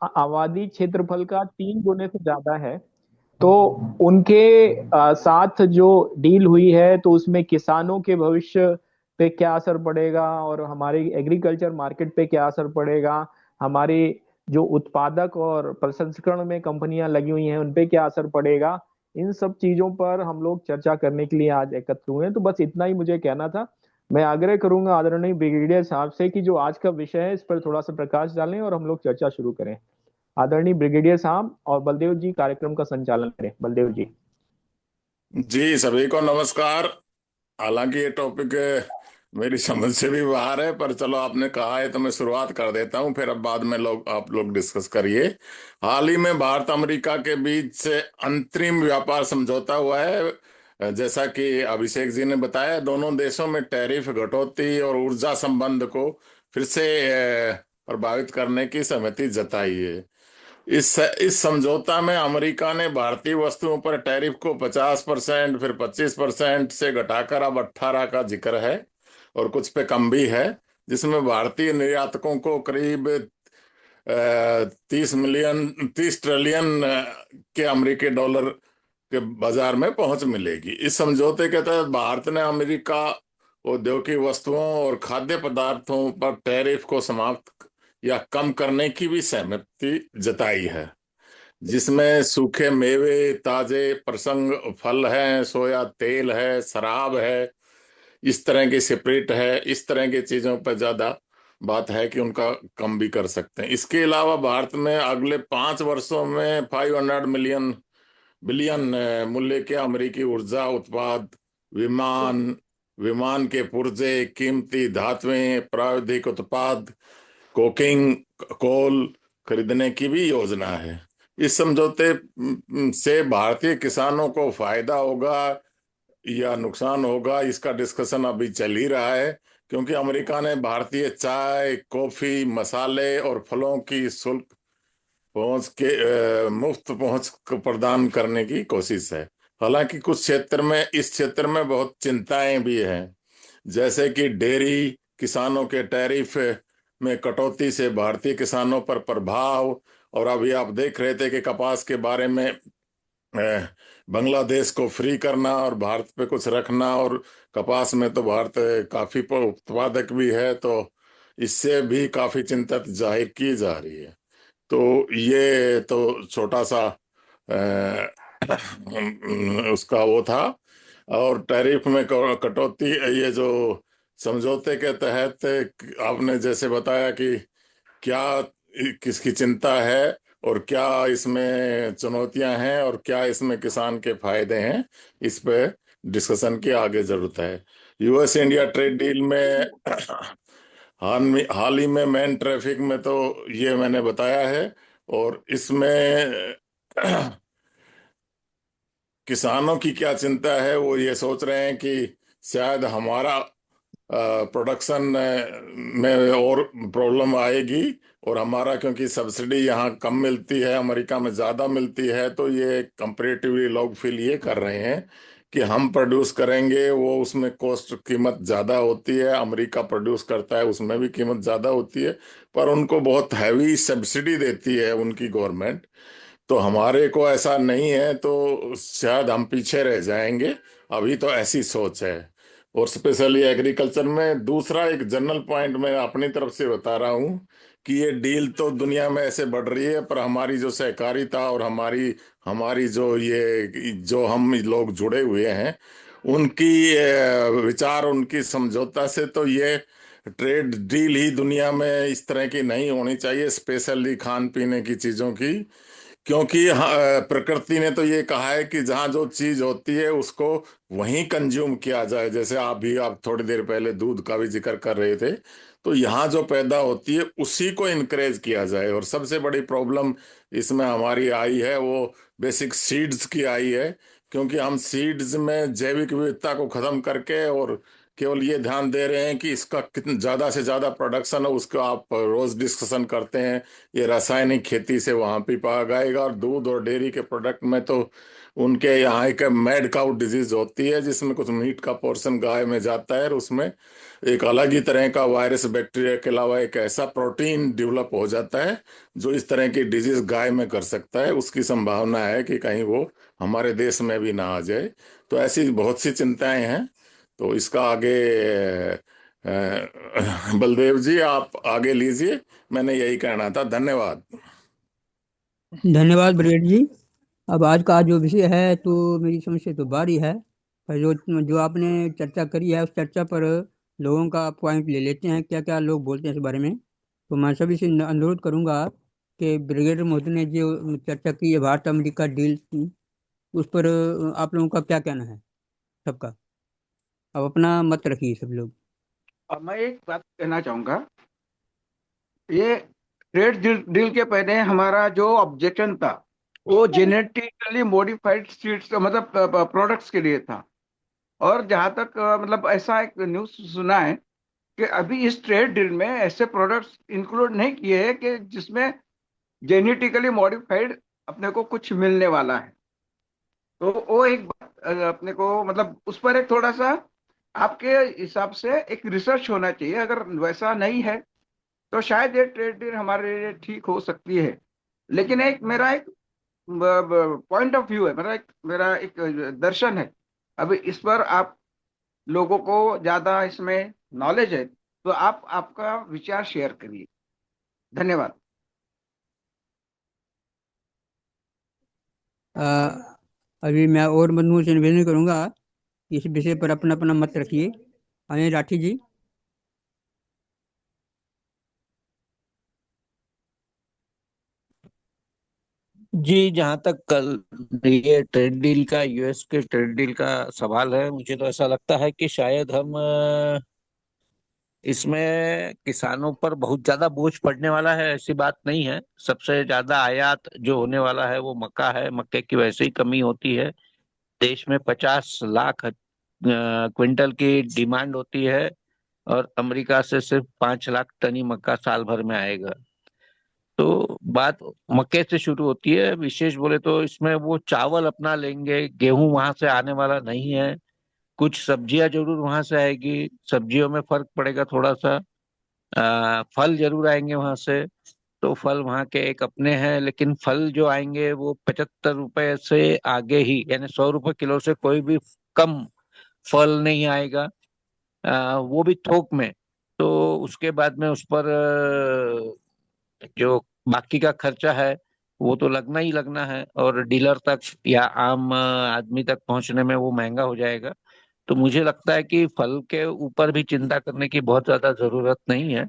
आबादी क्षेत्रफल का 3 गुने से ज्यादा है। तो उनके साथ जो डील हुई है, तो उसमें किसानों के भविष्य पे क्या असर पड़ेगा और हमारे एग्रीकल्चर मार्केट पे क्या असर पड़ेगा, हमारे जो उत्पादक और प्रसंस्करण में कंपनियां लगी हुई हैं उन पे क्या असर पड़ेगा, इन सब चीजों पर हम लोग चर्चा करने के लिए आज एकत्र हुए हैं। तो बस इतना ही मुझे कहना था। मैं आग्रह करूंगा आदरणीय ब्रिगेडियर साहब से कि जो आज का विषय है इस पर थोड़ा सा प्रकाश डालें और हम लोग चर्चा शुरू करें। आदरणीय ब्रिगेडियर साहब और बलदेव जी कार्यक्रम का संचालन करें। बलदेव जी। जी, सभी को नमस्कार। हालांकि ये टॉपिक मेरी समझ से भी बाहर है, पर चलो आपने कहा है तो मैं शुरुआत कर देता हूं, फिर अब बाद में आप लोग डिस्कस करिए। हाल ही में भारत अमेरिका के बीच से अंतरिम व्यापार समझौता हुआ है। जैसा कि अभिषेक जी ने बताया, दोनों देशों में टैरिफ घटौती और ऊर्जा संबंध को फिर से प्रभावित करने की सहमति जताई है। इस समझौता में अमेरिका ने भारतीय वस्तुओं पर टैरिफ को 50%, फिर 25% से घटाकर अब 18 का जिक्र है, और कुछ पे कम भी है, जिसमें भारतीय निर्यातकों को करीब 30 ट्रिलियन के अमेरिकी डॉलर के बाजार में पहुंच मिलेगी। इस समझौते के तहत भारत ने अमेरिका औद्योगिक वस्तुओं और खाद्य पदार्थों पर टैरिफ को समाप्त या कम करने की भी सहमति जताई है, जिसमें सूखे मेवे, ताजे प्रसंग फल हैं, सोया तेल है, शराब है, इस तरह की स्प्रिट है, इस तरह की चीजों पर ज्यादा बात है कि उनका कम भी कर सकते हैं। इसके अलावा भारत में अगले 5 वर्षों में 500 बिलियन मूल्य के अमेरिकी ऊर्जा उत्पाद, विमान विमान के पुर्जे, कीमती धातुएं, प्राविधिक उत्पाद, कोकिंग कोल खरीदने की भी योजना है। इस समझौते से भारतीय किसानों को फायदा होगा या नुकसान होगा, इसका डिस्कशन अभी चल ही रहा है, क्योंकि अमेरिका ने भारतीय चाय, कॉफी, मसाले और फलों की शुल्क पहुंच के मुफ्त पहुंच को प्रदान करने की कोशिश है। हालांकि कुछ क्षेत्र में इस क्षेत्र में बहुत चिंताएं भी हैं, जैसे कि डेयरी किसानों के टैरिफ में कटौती से भारतीय किसानों पर प्रभाव। और अभी आप देख रहे थे कि कपास के बारे में बांग्लादेश को फ्री करना और भारत पे कुछ रखना, और कपास में तो भारत काफी उत्पादक भी है, तो इससे भी काफी चिंता जाहिर की जा रही है। तो ये तो छोटा सा उसका वो था। और टैरिफ में कटौती, ये जो समझौते के तहत आपने जैसे बताया कि क्या किसकी चिंता है और क्या इसमें चुनौतियां हैं और क्या इसमें किसान के फायदे हैं, इस पे डिस्कशन की आगे जरूरत है। यूएस इंडिया ट्रेड डील में हाल ही में मैन ट्रैफिक में तो ये मैंने बताया है। और इसमें किसानों की क्या चिंता है, वो ये सोच रहे हैं कि शायद हमारा प्रोडक्शन में और प्रॉब्लम आएगी, और हमारा क्योंकि सब्सिडी यहाँ कम मिलती है, अमेरिका में ज़्यादा मिलती है, तो ये कंपेरेटिवली लोग फील ये कर रहे हैं कि हम प्रोड्यूस करेंगे, वो उसमें कॉस्ट कीमत ज़्यादा होती है, अमेरिका प्रोड्यूस करता है उसमें भी कीमत ज़्यादा होती है, पर उनको बहुत हैवी सब्सिडी देती है उनकी गवर्नमेंट। तो हमारे को ऐसा नहीं है, तो शायद हम पीछे रह जाएंगे। अभी तो ऐसी सोच है। और स्पेशली एग्रीकल्चर में दूसरा एक जनरल पॉइंट मैं अपनी तरफ से बता रहा हूँ कि ये डील तो दुनिया में ऐसे बढ़ रही है, पर हमारी जो सहकारिता और हमारी हमारी जो हम लोग जुड़े हुए हैं, उनकी विचार, उनकी समझौता से तो ये ट्रेड डील ही दुनिया में इस तरह की नहीं होनी चाहिए, स्पेशली खान पीने की चीजों की। क्योंकि प्रकृति ने तो ये कहा है कि जहाँ जो चीज होती है उसको वहीं कंज्यूम किया जाए। जैसे आप थोड़ी देर पहले दूध का भी जिक्र कर रहे थे, तो यहाँ जो पैदा होती है उसी को इनकरेज किया जाए। और सबसे बड़ी प्रॉब्लम इसमें हमारी आई है, वो बेसिक सीड्स की आई है, क्योंकि हम सीड्स में जैविक विविधता को खत्म करके और केवल ये ध्यान दे रहे हैं कि इसका कितना ज्यादा से ज्यादा प्रोडक्शन है, उसको आप रोज डिस्कशन करते हैं। ये रासायनिक खेती से वहां पे पाया जाएगा, और दूध और डेयरी के प्रोडक्ट में तो उनके यहाँ एक मैड काउ डिजीज होती है, जिसमें कुछ मीट का पोर्शन गाय में जाता है, और उसमें एक अलग ही तरह का वायरस बैक्टीरिया के अलावा एक ऐसा प्रोटीन डेवलप हो जाता है जो इस तरह की डिजीज गाय में कर सकता है। उसकी संभावना है कि कहीं वो हमारे देश में भी ना आ जाए। तो ऐसी बहुत सी चिंताएं हैं। तो इसका आगे बलदेव जी आप आगे लीजिए। मैंने यही कहना था, धन्यवाद। धन्यवाद ब्रिगेड जी। अब आज का जो विषय है तो मेरी समझ से तो बारी है, पर जो जो आपने चर्चा करी है उस चर्चा पर लोगों का पॉइंट ले लेते हैं, क्या क्या लोग बोलते हैं इस बारे में। तो मैं सभी से अनुरोध करूंगा कि ब्रिगेडियर महोदय ने जो चर्चा की है भारत अमेरिका डील की, उस पर आप लोगों का क्या कहना है सबका। अब अपना मत रखिए सब लोग। अब मैं एक बात कहना चाहूंगा। ये ट्रेड डील के पहले हमारा जो ऑब्जेक्शन था वो जेनेटिकली मॉडिफाइड सीड्स मतलब प्रोडक्ट्स के लिए था। और जहां तक मतलब ऐसा एक न्यूज सुना है कि अभी इस ट्रेड डील में ऐसे प्रोडक्ट्स इंक्लूड नहीं किए हैं कि जिसमें जेनेटिकली मॉडिफाइड अपने को कुछ मिलने वाला है। तो वो एक बात अपने को मतलब उस पर एक थोड़ा सा आपके हिसाब से एक रिसर्च होना चाहिए। अगर वैसा नहीं है तो शायद ये ट्रेड डील हमारे लिए ठीक हो सकती है। लेकिन एक मेरा एक पॉइंट ऑफ व्यू है, मेरा एक दर्शन है। अभी इस पर आप लोगों को ज्यादा इसमें नॉलेज है तो आप आपका विचार शेयर करिए। धन्यवाद। अ, अभी मैं और बंधुओं से निवेदन करूंगा कि इस विषय पर अपना अपना मत रखिए। अनिल राठी जी। जी, जहां तक कल ये ट्रेड डील का, यूएस के ट्रेड डील का सवाल है, मुझे तो ऐसा लगता है कि शायद हम इसमें किसानों पर बहुत ज्यादा बोझ पड़ने वाला है, ऐसी बात नहीं है। सबसे ज्यादा आयात जो होने वाला है वो मक्का है। मक्के की वैसे ही कमी होती है। देश में 50 लाख क्विंटल की डिमांड होती है, और अमेरिका से सिर्फ 5 लाख टन ही मक्का साल भर में आएगा। तो बात मक्के से शुरू होती है। विशेष बोले तो इसमें वो चावल अपना लेंगे, गेहूं वहां से आने वाला नहीं है। कुछ सब्जियां जरूर वहां से आएगी, सब्जियों में फर्क पड़ेगा थोड़ा सा। फल जरूर आएंगे वहां से। तो फल वहां के एक अपने हैं, लेकिन फल जो आएंगे वो 75 रुपए से आगे ही, यानी 100 रुपए किलो से कोई भी कम फल नहीं आएगा, वो भी थोक में। तो उसके बाद में उस पर जो बाकी का खर्चा है वो तो लगना ही लगना है, और डीलर तक या आम आदमी तक पहुंचने में वो महंगा हो जाएगा। तो मुझे लगता है कि फल के ऊपर भी चिंता करने की बहुत ज्यादा जरूरत नहीं है।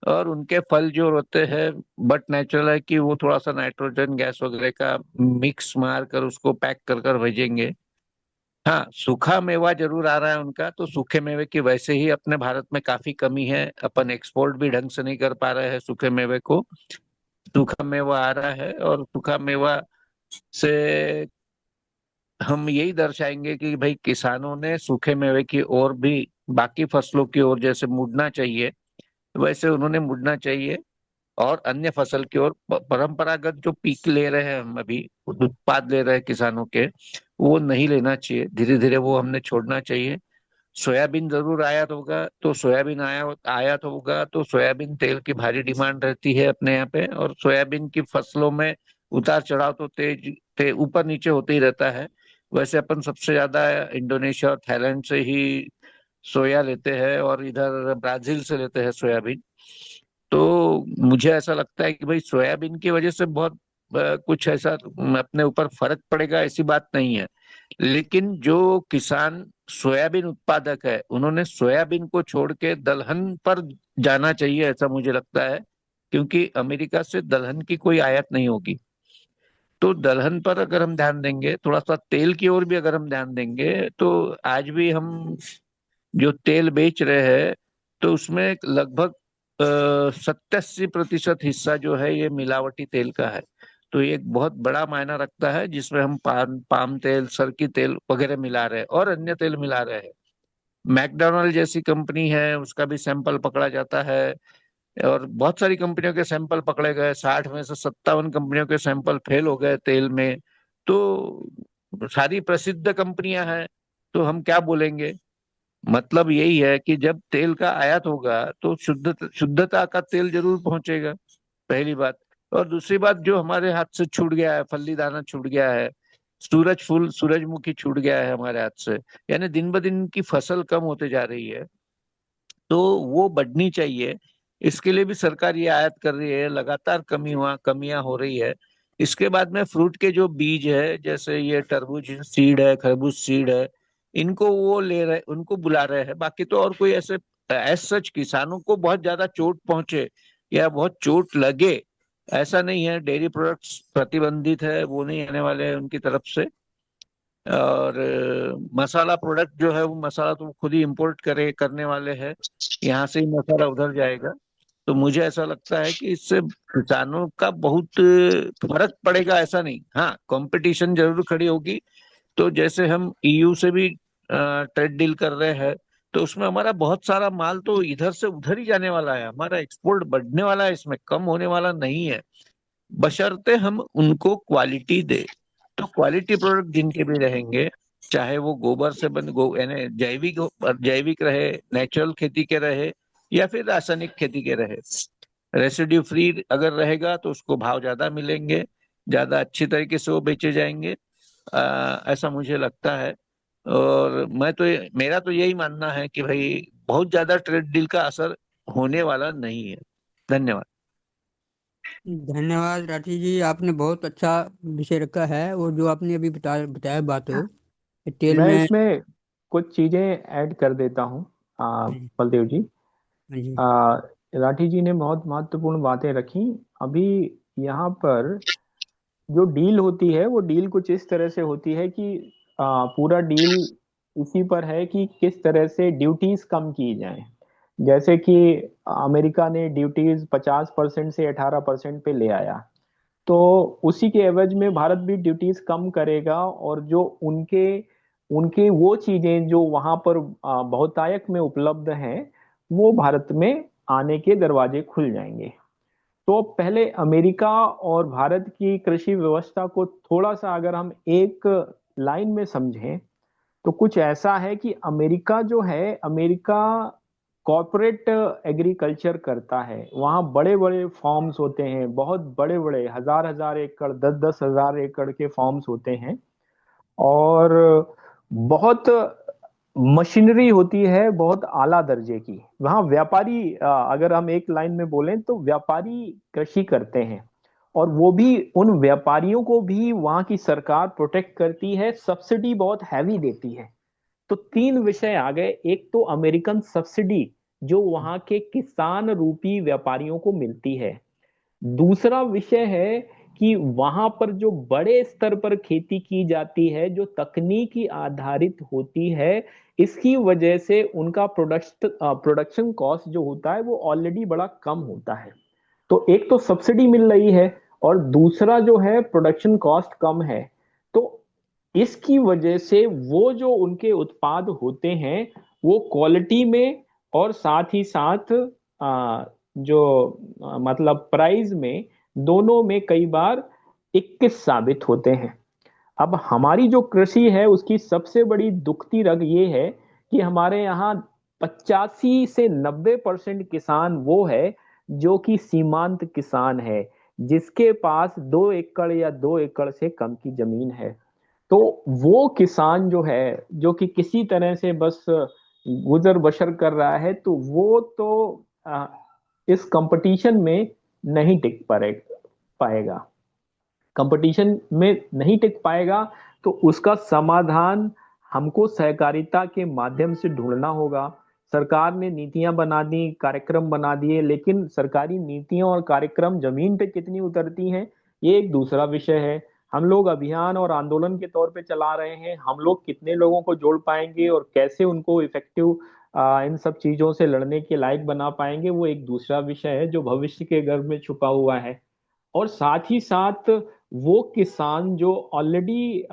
और उनके फल जो होते हैं, बट नेचुरल है कि वो थोड़ा सा नाइट्रोजन गैस वगैरह का मिक्स मार कर उसको पैक कर कर भेजेंगे। हाँ, सूखा मेवा जरूर आ रहा है उनका। तो सूखे मेवे की वैसे ही अपने भारत में काफी कमी है, अपन एक्सपोर्ट भी ढंग से नहीं कर पा रहे हैं सूखे मेवे को। सूखा मेवा आ रहा है, और सूखा मेवा से हम यही दर्शाएंगे कि भाई किसानों ने सूखे मेवे की ओर भी, बाकी फसलों की ओर जैसे मुड़ना चाहिए, वैसे उन्होंने मुड़ना चाहिए। और अन्य फसल की ओर, परंपरागत जो पीक ले रहे हैं हम अभी, उत्पाद ले रहे हैं किसानों के, वो नहीं लेना चाहिए। धीरे धीरे वो हमने छोड़ना चाहिए। सोयाबीन जरूर आयात होगा, तो सोयाबीन आयात होगा तो सोयाबीन तेल की भारी डिमांड रहती है अपने यहाँ पे। और सोयाबीन की फसलों में उतार चढ़ाव तो ऊपर नीचे होते ही रहता है। वैसे अपन सबसे ज्यादा इंडोनेशिया और थाईलैंड से ही सोया लेते हैं, और इधर ब्राजील से लेते हैं सोयाबीन। तो मुझे ऐसा लगता है कि भाई सोयाबीन की वजह से बहुत कुछ ऐसा अपने ऊपर फर्क पड़ेगा, ऐसी बात नहीं है। लेकिन जो किसान सोयाबीन उत्पादक है, उन्होंने सोयाबीन को छोड़ के दलहन पर जाना चाहिए, ऐसा मुझे लगता है। क्योंकि अमेरिका से दलहन की कोई आयात नहीं होगी। तो दलहन पर अगर हम ध्यान देंगे, थोड़ा सा तेल की ओर भी अगर हम ध्यान देंगे, तो आज भी हम जो तेल बेच रहे हैं, तो उसमें लगभग 70-80% हिस्सा जो है ये मिलावटी तेल का है। तो ये एक बहुत बड़ा मायना रखता है, जिसमें हम पाम तेल, सरकी तेल वगैरह मिला रहे हैं, और अन्य तेल मिला रहे हैं। मैकडोनल्ड जैसी कंपनी है, उसका भी सैंपल पकड़ा जाता है, और बहुत सारी कंपनियों के सैंपल पकड़े गए। 60 में से 57 कंपनियों के सैंपल फेल हो गए तेल में। तो सारी प्रसिद्ध कंपनियां हैं, तो हम क्या बोलेंगे। मतलब यही है कि जब तेल का आयात होगा तो शुद्धता का तेल जरूर पहुंचेगा, पहली बात। और दूसरी बात, जो हमारे हाथ से छूट गया है, फल्ली दाना छूट गया है, सूरजमुखी छूट गया है हमारे हाथ से, यानी दिन ब दिन की फसल कम होते जा रही है, तो वो बढ़नी चाहिए। इसके लिए भी सरकार ये आयात कर रही है, लगातार कमियां हो रही है। इसके बाद में फ्रूट के जो बीज है, जैसे ये तरबूज सीड है, खरबूज सीड है, इनको वो ले रहे, उनको बुला रहे हैं। बाकी तो और कोई ऐसे एज सच किसानों को बहुत ज्यादा चोट पहुंचे या बहुत चोट लगे, ऐसा नहीं है। डेयरी प्रोडक्ट्स प्रतिबंधित है, वो नहीं आने वाले हैं उनकी तरफ से। और मसाला प्रोडक्ट जो है, वो मसाला तो खुद ही इंपोर्ट करने वाले हैं, यहाँ से ही मसाला उधर जाएगा। तो मुझे ऐसा लगता है कि इससे किसानों का बहुत फर्क पड़ेगा, ऐसा नहीं। हाँ, कंपटीशन जरूर खड़ी होगी। तो जैसे हम ईयू से भी ट्रेड डील कर रहे हैं, तो उसमें हमारा बहुत सारा माल तो इधर से उधर ही जाने वाला है, हमारा एक्सपोर्ट बढ़ने वाला है, इसमें कम होने वाला नहीं है, बशर्ते हम उनको क्वालिटी दे। तो क्वालिटी प्रोडक्ट जिनके भी रहेंगे, चाहे वो गोबर से यानी जैविक रहे, नेचुरल खेती के रहे, या फिर रासायनिक खेती के रहे, रेसिड्यू फ्री अगर रहेगा तो उसको भाव ज्यादा मिलेंगे, ज्यादा अच्छी तरीके से वो बेचे जाएंगे। ऐसा मुझे लगता है। और मेरा तो यही मानना है कि भाई बहुत ज्यादा ट्रेड डील का असर होने वाला नहीं है। धन्यवाद। धन्यवाद राठी जी, आपने बहुत अच्छा विषय रखा है। और जो आपने अभी बताया बात हो तेल मैं में। इसमें कुछ चीजें ऐड कर देता हूँ। हाँ जी। बलदेव जी, हाँ जी। आ, राठी जी ने बहुत महत्वपूर्ण बातें रखी। अभी यहाँ पर जो डील होती है वो डील कुछ इस तरह से होती है कि पूरा डील इसी पर है कि किस तरह से ड्यूटीज कम की जाए। जैसे कि अमेरिका ने ड्यूटीज 50% से 18% पे ले आया, तो उसी के एवज में भारत भी ड्यूटीज कम करेगा, और जो उनके उनके वो चीजें जो वहां पर बहुतायत में उपलब्ध हैं, वो भारत में आने के दरवाजे खुल जाएंगे। तो पहले अमेरिका और भारत की कृषि व्यवस्था को थोड़ा सा अगर हम एक लाइन में समझें, तो कुछ ऐसा है कि अमेरिका जो है, अमेरिका कॉर्पोरेट एग्रीकल्चर करता है। वहाँ बड़े बड़े फार्म्स होते हैं, बहुत बड़े बड़े, हजार हजार एकड़, 10-10 हजार एकड़ के फार्म्स होते हैं। और बहुत मशीनरी होती है, बहुत आला दर्जे की। वहाँ व्यापारी, अगर हम एक लाइन में बोलें तो व्यापारी कृषि करते हैं। और वो भी, उन व्यापारियों को भी वहाँ की सरकार प्रोटेक्ट करती है, सब्सिडी बहुत हैवी देती है। तो तीन विषय आ गए। एक तो अमेरिकन सब्सिडी जो वहाँ के किसान रूपी व्यापारियों को मिलती है। दूसरा विषय है कि वहां पर जो बड़े स्तर पर खेती की जाती है, जो तकनीकी आधारित होती है, इसकी वजह से उनका प्रोडक्शन कॉस्ट जो होता है वो ऑलरेडी बड़ा कम होता है। तो एक तो सब्सिडी मिल रही है, और दूसरा जो है प्रोडक्शन कॉस्ट कम है। तो इसकी वजह से वो जो उनके उत्पाद होते हैं, वो क्वालिटी में और साथ ही साथ जो मतलब प्राइस में, दोनों में कई बार 21 साबित होते हैं। अब हमारी जो कृषि है उसकी सबसे बड़ी दुखती रग ये है कि हमारे यहाँ 85 से 90% किसान वो है जो कि सीमांत किसान है, जिसके पास 2 एकड़ या 2 एकड़ से कम की जमीन है। तो वो किसान जो है, जो कि किसी तरह से बस गुजर बसर कर रहा है, तो वो तो इस कंपटीशन में नहीं टिक पाएगा। कंपटीशन में नहीं टिक पाएगा, तो उसका समाधान हमको सहकारिता के माध्यम से ढूंढना होगा। सरकार ने नीतियां बना दी, कार्यक्रम बना दिए, लेकिन सरकारी नीतियां और कार्यक्रम जमीन पे कितनी उतरती हैं, ये एक दूसरा विषय है। हम लोग अभियान और आंदोलन के तौर पे चला रहे हैं, हम लोग कितने लोगों को जोड़ पाएंगे और कैसे उनको इफेक्टिव इन सब चीजों से लड़ने के लायक बना पाएंगे, वो एक दूसरा विषय है जो भविष्य के गर्भ में छुपा हुआ है। और साथ ही साथ वो किसान जो ऑलरेडी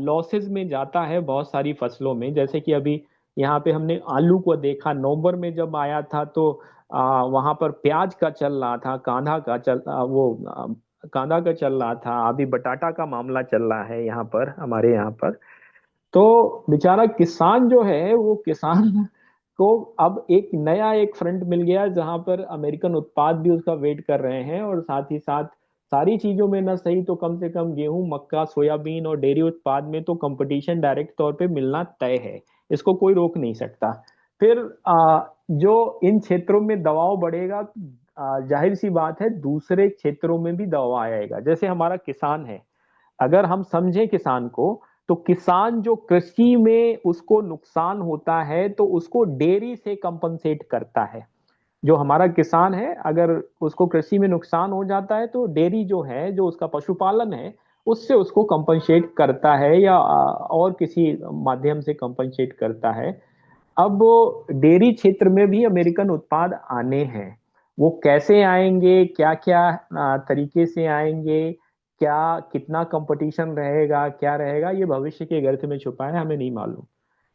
लॉसेस में जाता है बहुत सारी फसलों में, जैसे कि अभी यहाँ पे हमने आलू को देखा, नवंबर में जब आया था तो वहां पर प्याज का चल रहा था, कांदा का चल रहा था, अभी बटाटा का मामला चल रहा है यहाँ पर, हमारे यहाँ पर। तो बेचारा किसान जो है, वो किसान को अब एक फ्रंट मिल गया जहां पर अमेरिकन उत्पाद भी उसका वेट कर रहे हैं, और साथ ही साथ सारी चीजों में ना सही तो कम से कम गेहूं, मक्का, सोयाबीन और डेयरी उत्पाद में तो कंपटीशन डायरेक्ट तौर पे मिलना तय है, इसको कोई रोक नहीं सकता। फिर जो इन क्षेत्रों में दबाव बढ़ेगा, जाहिर सी बात है दूसरे क्षेत्रों में भी दबाव आएगा। जैसे हमारा किसान है, अगर हम समझें किसान को, तो किसान जो कृषि में उसको नुकसान होता है तो उसको डेयरी से कंपनसेट करता है। जो हमारा किसान है, अगर उसको कृषि में नुकसान हो जाता है तो डेयरी जो है, जो उसका पशुपालन है, उससे उसको कंपनसेट करता है, या और किसी माध्यम से कंपनसेट करता है। अब डेयरी क्षेत्र में भी अमेरिकन उत्पाद आने हैं। वो कैसे आएंगे, क्या क्या तरीके से आएंगे, क्या कितना कंपटीशन रहेगा, क्या रहेगा, ये भविष्य के गर्त में छुपा है, हमें नहीं मालूम।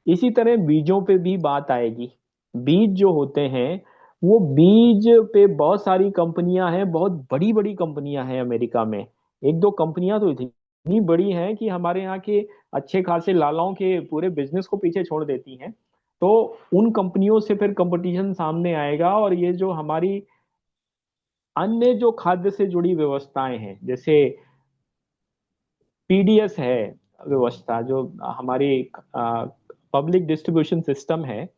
इसी तरह बीजों पे भी बात आएगी। बीज जो होते हैं, वो बीज पे बहुत सारी कंपनियां हैं, बहुत बड़ी बड़ी कंपनियां हैं अमेरिका में। एक दो कंपनियां तो इतनी बड़ी हैं कि हमारे यहाँ के अच्छे खासे लालाओं के पूरे बिजनेस को पीछे छोड़ देती हैं। तो उन कंपनियों से फिर कंपटीशन सामने आएगा, और ये जो हमारी अन्य जो खाद्य से जुड़ी व्यवस्थाएं हैं, जैसे पीडीएस है व्यवस्था, जो हमारी पब्लिक डिस्ट्रीब्यूशन सिस्टम है,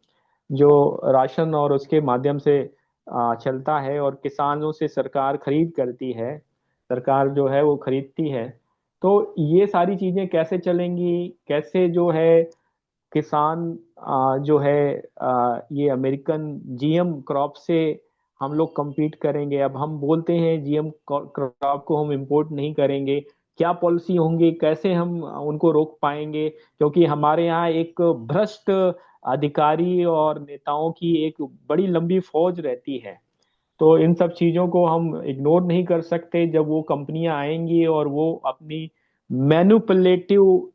जो राशन और उसके माध्यम से चलता है, और किसानों से सरकार खरीद करती है, सरकार जो है वो खरीदती है। तो ये सारी चीजें कैसे चलेंगी, कैसे जो है किसान जो है ये अमेरिकन जीएम क्रॉप से हम लोग compete करेंगे। अब हम बोलते हैं जीएम क्रॉप को हम इंपोर्ट नहीं करेंगे, क्या पॉलिसी होंगी, कैसे हम उनको रोक पाएंगे, क्योंकि हमारे यहाँ एक भ्रष्ट अधिकारी और नेताओं की एक बड़ी लंबी फौज रहती है। तो इन सब चीजों को हम इग्नोर नहीं कर सकते। जब वो कंपनियां आएंगी और वो अपनी मैनिपुलेटिव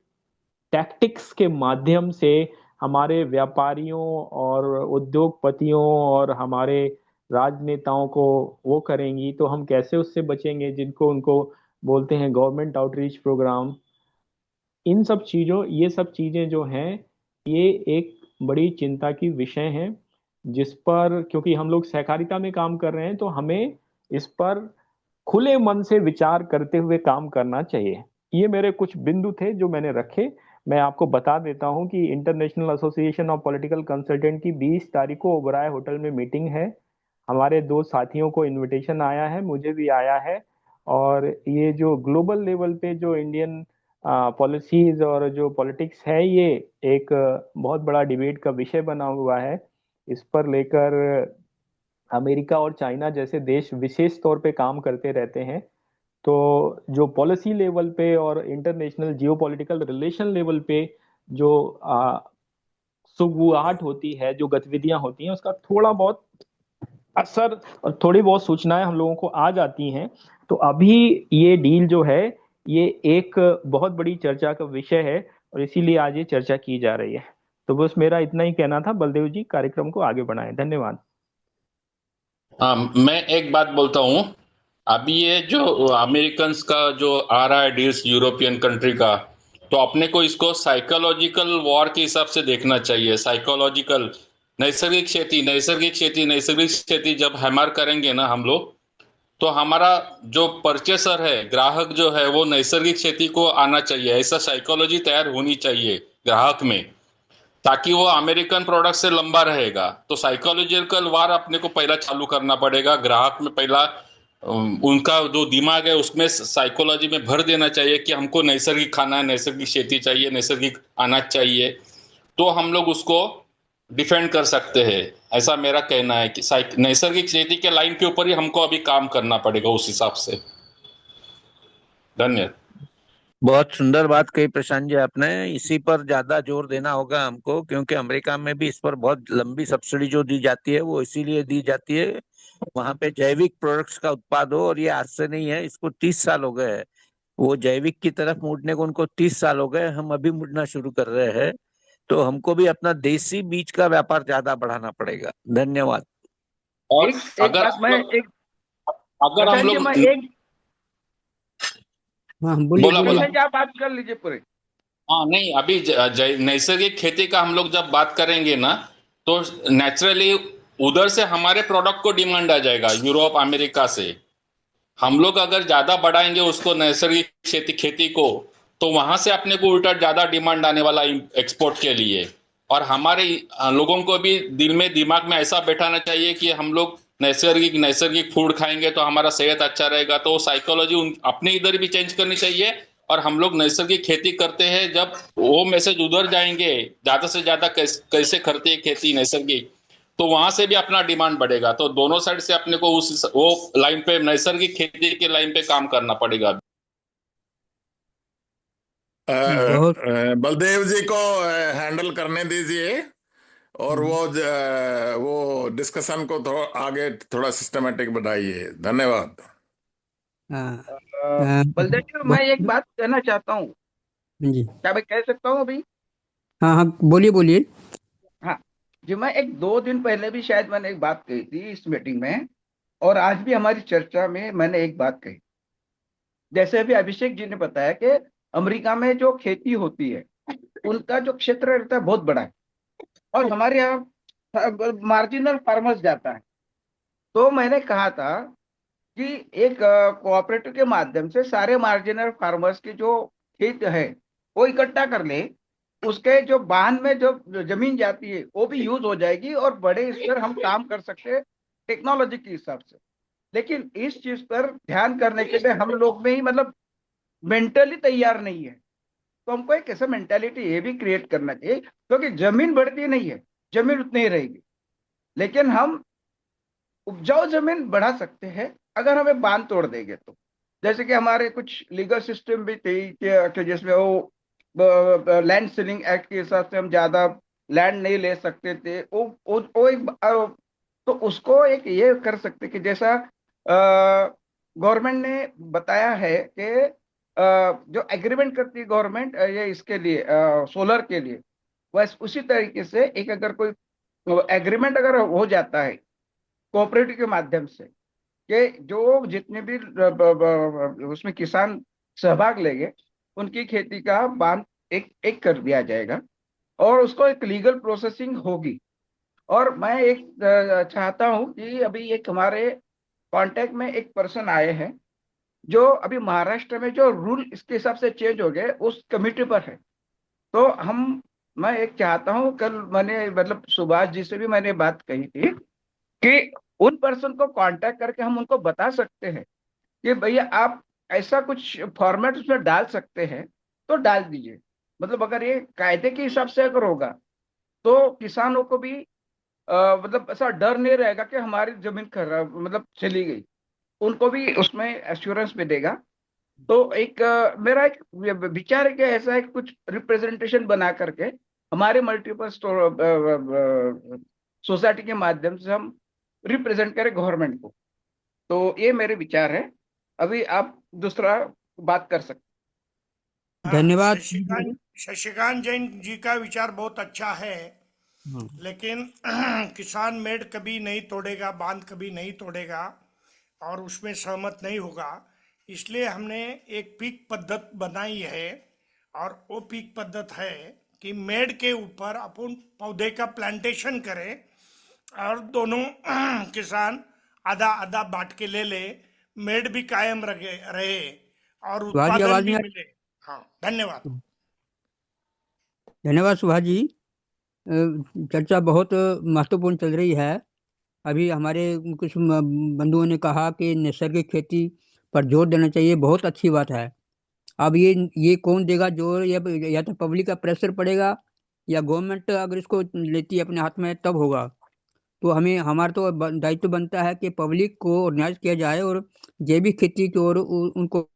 टैक्टिक्स के माध्यम से हमारे व्यापारियों और उद्योगपतियों और हमारे राजनेताओं को वो करेंगी, तो हम कैसे उससे बचेंगे, जिनको उनको बोलते हैं गवर्नमेंट आउटरीच प्रोग्राम। इन सब चीजों ये सब चीजें जो हैं, ये एक बड़ी चिंता की विषय हैं, जिस पर क्योंकि हम लोग सहकारिता में काम कर रहे हैं, तो हमें इस पर खुले मन से विचार करते हुए काम करना चाहिए। ये मेरे कुछ बिंदु थे जो मैंने रखे। मैं आपको बता देता हूं कि international association of political consultant की 20 तारीख को ओबराय होटल में मीटिंग है। हमारे दो साथियों को इनविटेशन आया है, मुझे भी आया है। और ये जो ग्लोबल लेवल पे जो इंडियन पॉलिसीज और जो पॉलिटिक्स है, ये एक बहुत बड़ा डिबेट का विषय बना हुआ है। इस पर लेकर अमेरिका और चाइना जैसे देश विशेष तौर पे काम करते रहते हैं। तो जो पॉलिसी लेवल पे और इंटरनेशनल जियोपॉलिटिकल रिलेशन लेवल पे जो सुगबुगाहट होती है, जो गतिविधियां होती हैं, उसका थोड़ा बहुत असर और थोड़ी बहुत सूचनाएं हम लोगों को आ जाती हैं। तो अभी ये डील जो है, ये एक बहुत बड़ी चर्चा का विषय है, और इसीलिए आज ये चर्चा की जा रही है। तो बस मेरा इतना ही कहना था। बलदेव जी, कार्यक्रम को आगे बढ़ाएं। धन्यवाद। हाँ, मैं एक बात बोलता हूँ। अभी ये जो अमेरिकन का जो आ रहा है डील्स यूरोपियन कंट्री का, तो अपने को इसको साइकोलॉजिकल वॉर के हिसाब से देखना चाहिए। साइकोलॉजिकल नैसर्गिक खेती जब हैमर करेंगे ना हम लोग, तो हमारा जो परचेसर है, ग्राहक जो है, वो नैसर्गिक खेती को आना चाहिए। ऐसा साइकोलॉजी तैयार होनी चाहिए ग्राहक में, ताकि वो अमेरिकन प्रोडक्ट से लंबा रहेगा। तो साइकोलॉजिकल वार अपने को पहला चालू करना पड़ेगा। ग्राहक में पहला उनका जो दिमाग है उसमें साइकोलॉजी में भर देना चाहिए कि हमको नैसर्गिक खाना है, नैसर्गिक खेती चाहिए, नैसर्गिक अनाज चाहिए। तो हम लोग उसको डिफेंड कर सकते हैं। ऐसा मेरा कहना है कि नैसर्गिक खेती के लाइन के ऊपर ही हमको अभी काम करना पड़ेगा उस हिसाब से। धन्यवाद। बहुत सुंदर बात कही प्रशांत जी आपने। इसी पर ज्यादा जोर देना होगा हमको, क्योंकि अमेरिका में भी इस पर बहुत लंबी सब्सिडी जो दी जाती है वो इसीलिए दी जाती है वहां पे जैविक प्रोडक्ट्स का उत्पाद हो। और ये आज से नहीं है, इसको 30 साल हो गए हैं। वो जैविक की तरफ मुड़ने को उनको 30 साल हो गए, हम अभी मुड़ना शुरू कर रहे हैं। तो हमको भी अपना देसी बीज का व्यापार ज्यादा बढ़ाना पड़ेगा। धन्यवाद। और एक बात मैं एक अगर हम प्रशांत जी लोग मैं एक हाँ बोलिए बोला बोलिए। प्रशांत जी आप बात कर लीजिए पूरे। हाँ नहीं, अभी नैसर्गिक खेती का हम लोग जब बात करेंगे ना, तो नेचुरली उधर से हमारे प्रोडक्ट को डिमांड आ जाएगा, यूरोप अमेरिका से। हम लोग अगर ज्यादा बढ़ाएंगे उसको, नैसर्गिक खेती खेती को, तो वहां से अपने को उल्टा ज्यादा डिमांड आने वाला एक्सपोर्ट के लिए। और हमारे लोगों को भी दिल में दिमाग में ऐसा बैठाना चाहिए कि हम लोग नैसर्गिक नैसर्गिक फूड खाएंगे तो हमारा सेहत अच्छा रहेगा। तो साइकोलॉजी अपने इधर भी चेंज करनी चाहिए। और हम लोग नैसर्गिक खेती करते हैं, जब वो मैसेज उधर जाएंगे ज्यादा से ज्यादा कैसे करते हैं खेती नैसर्गिक, तो वहां से भी अपना डिमांड बढ़ेगा। तो दोनों साइड से अपने को उस वो लाइन पे, नैसर्गिक खेती के लाइन पे काम करना पड़ेगा। बहुत बलदेव जी को हैंडल करने दीजिए, और वो डिस्कशन को थोड़ा आगे थोड़ा सिस्टमेटिक बढ़ाइए। धन्यवाद। हाँ, हाँ, बलदेव जी मैं एक बात कहना चाहता हूँ, जी क्या मैं कह सकता हूँ अभी? हाँ हाँ बोलिए बोलिए। हाँ जी, मैं एक 2 दिन पहले भी शायद मैंने एक बात कही थी इस मीटिंग में, और आज भी हमारी चर्चा में मैंने एक बात कही। जैसे अभी अभिषेक जी ने बताया कि अमेरिका में जो खेती होती है उनका जो क्षेत्र रहता है बहुत बड़ा है, और हमारे यहाँ मार्जिनल फार्मर्स जाता है। तो मैंने कहा था कि एक कोऑपरेटिव के माध्यम से सारे मार्जिनल फार्मर्स के जो खेत है वो इकट्ठा कर ले, उसके जो बांध में जो जमीन जाती है वो भी यूज हो जाएगी, और बड़े इस पर हम काम कर सकते हैं टेक्नोलॉजी के हिसाब से। लेकिन इस चीज पर ध्यान करने के लिए हम लोग में ही मतलब मेंटली तैयार नहीं है। तो हमको एक ऐसा मेंटेलिटी ये भी क्रिएट करना चाहिए, क्योंकि जमीन बढ़ती नहीं है, जमीन उतनी ही रहेगी। लेकिन हम उपजाऊ जमीन बढ़ा सकते हैं अगर हमें बांध तोड़ देंगे तो। जैसे कि हमारे कुछ लीगल सिस्टम भी थे कि जिसमें वो लैंड सीलिंग एक्ट के हिसाब से हम ज्यादा लैंड नहीं ले सकते थे। वो एक तो उसको एक ये कर सकते कि जैसा गवर्नमेंट ने बताया है कि जो एग्रीमेंट करती है गवर्नमेंट ये इसके लिए सोलर के लिए, बस उसी तरीके से एक अगर कोई एग्रीमेंट अगर हो जाता है कोऑपरेटिव के माध्यम से, कि जो जितने भी उसमें किसान सहभाग लेंगे उनकी खेती का बांध एक एक कर दिया जाएगा, और उसको एक लीगल प्रोसेसिंग होगी। और मैं एक चाहता हूं कि अभी एक हमारे कांटेक्ट में एक पर्सन आए हैं जो अभी महाराष्ट्र में जो रूल इसके हिसाब से चेंज हो गए उस कमिटी पर है। तो मैं एक चाहता हूं, कल मैंने मतलब सुभाष जी से भी मैंने बात कही थी कि उन पर्सन को कांटेक्ट करके हम उनको बता सकते हैं कि भैया आप ऐसा कुछ फॉर्मेट उसमें डाल सकते हैं तो डाल दीजिए। मतलब अगर ये कायदे के हिसाब से अगर होगा तो किसानों को भी मतलब ऐसा डर नहीं रहेगा कि हमारी जमीन खराब मतलब चली गई, उनको भी उसमें एश्योरेंस मिलेगा। तो एक मेरा एक विचार है कि ऐसा एक कुछ रिप्रेजेंटेशन बना करके हमारे मल्टीपल सोसाइटी के माध्यम से हम रिप्रेजेंट करें गवर्नमेंट को। तो ये मेरे विचार है। अभी आप दूसरा बात कर सकते धन्यवाद। शशिकांत शशिकांत जैन जी का विचार बहुत अच्छा है, हाँ, लेकिन किसान मेड कभी नहीं तोड़ेगा, बांध कभी नहीं तोड़ेगा और उसमें सहमत नहीं होगा। इसलिए हमने एक पीक पद्धत बनाई है, और वो पीक पद्धत है कि मेड के ऊपर अपन पौधे का प्लांटेशन करें और दोनों किसान आधा आधा बांट के ले ले, मेड भी कायम रहे रहे और सुभाष जी उत्पादन आवाज भी नहीं मिले। हाँ, धन्यवाद। धन्यवाद सुभाष जी। चर्चा बहुत महत्वपूर्ण चल रही है। अभी हमारे कुछ बंधुओं ने कहा कि नैसर्गिक खेती पर जोर देना चाहिए, बहुत अच्छी बात है। अब ये कौन देगा जोर? या तो पब्लिक का प्रेशर पड़ेगा, या गवर्नमेंट अगर इसको लेती है अपने हाथ में तब होगा। तो हमारा तो दायित्व बनता है कि पब्लिक को ऑर्गेनाइज किया जाए और जैविक खेती की ओर उनको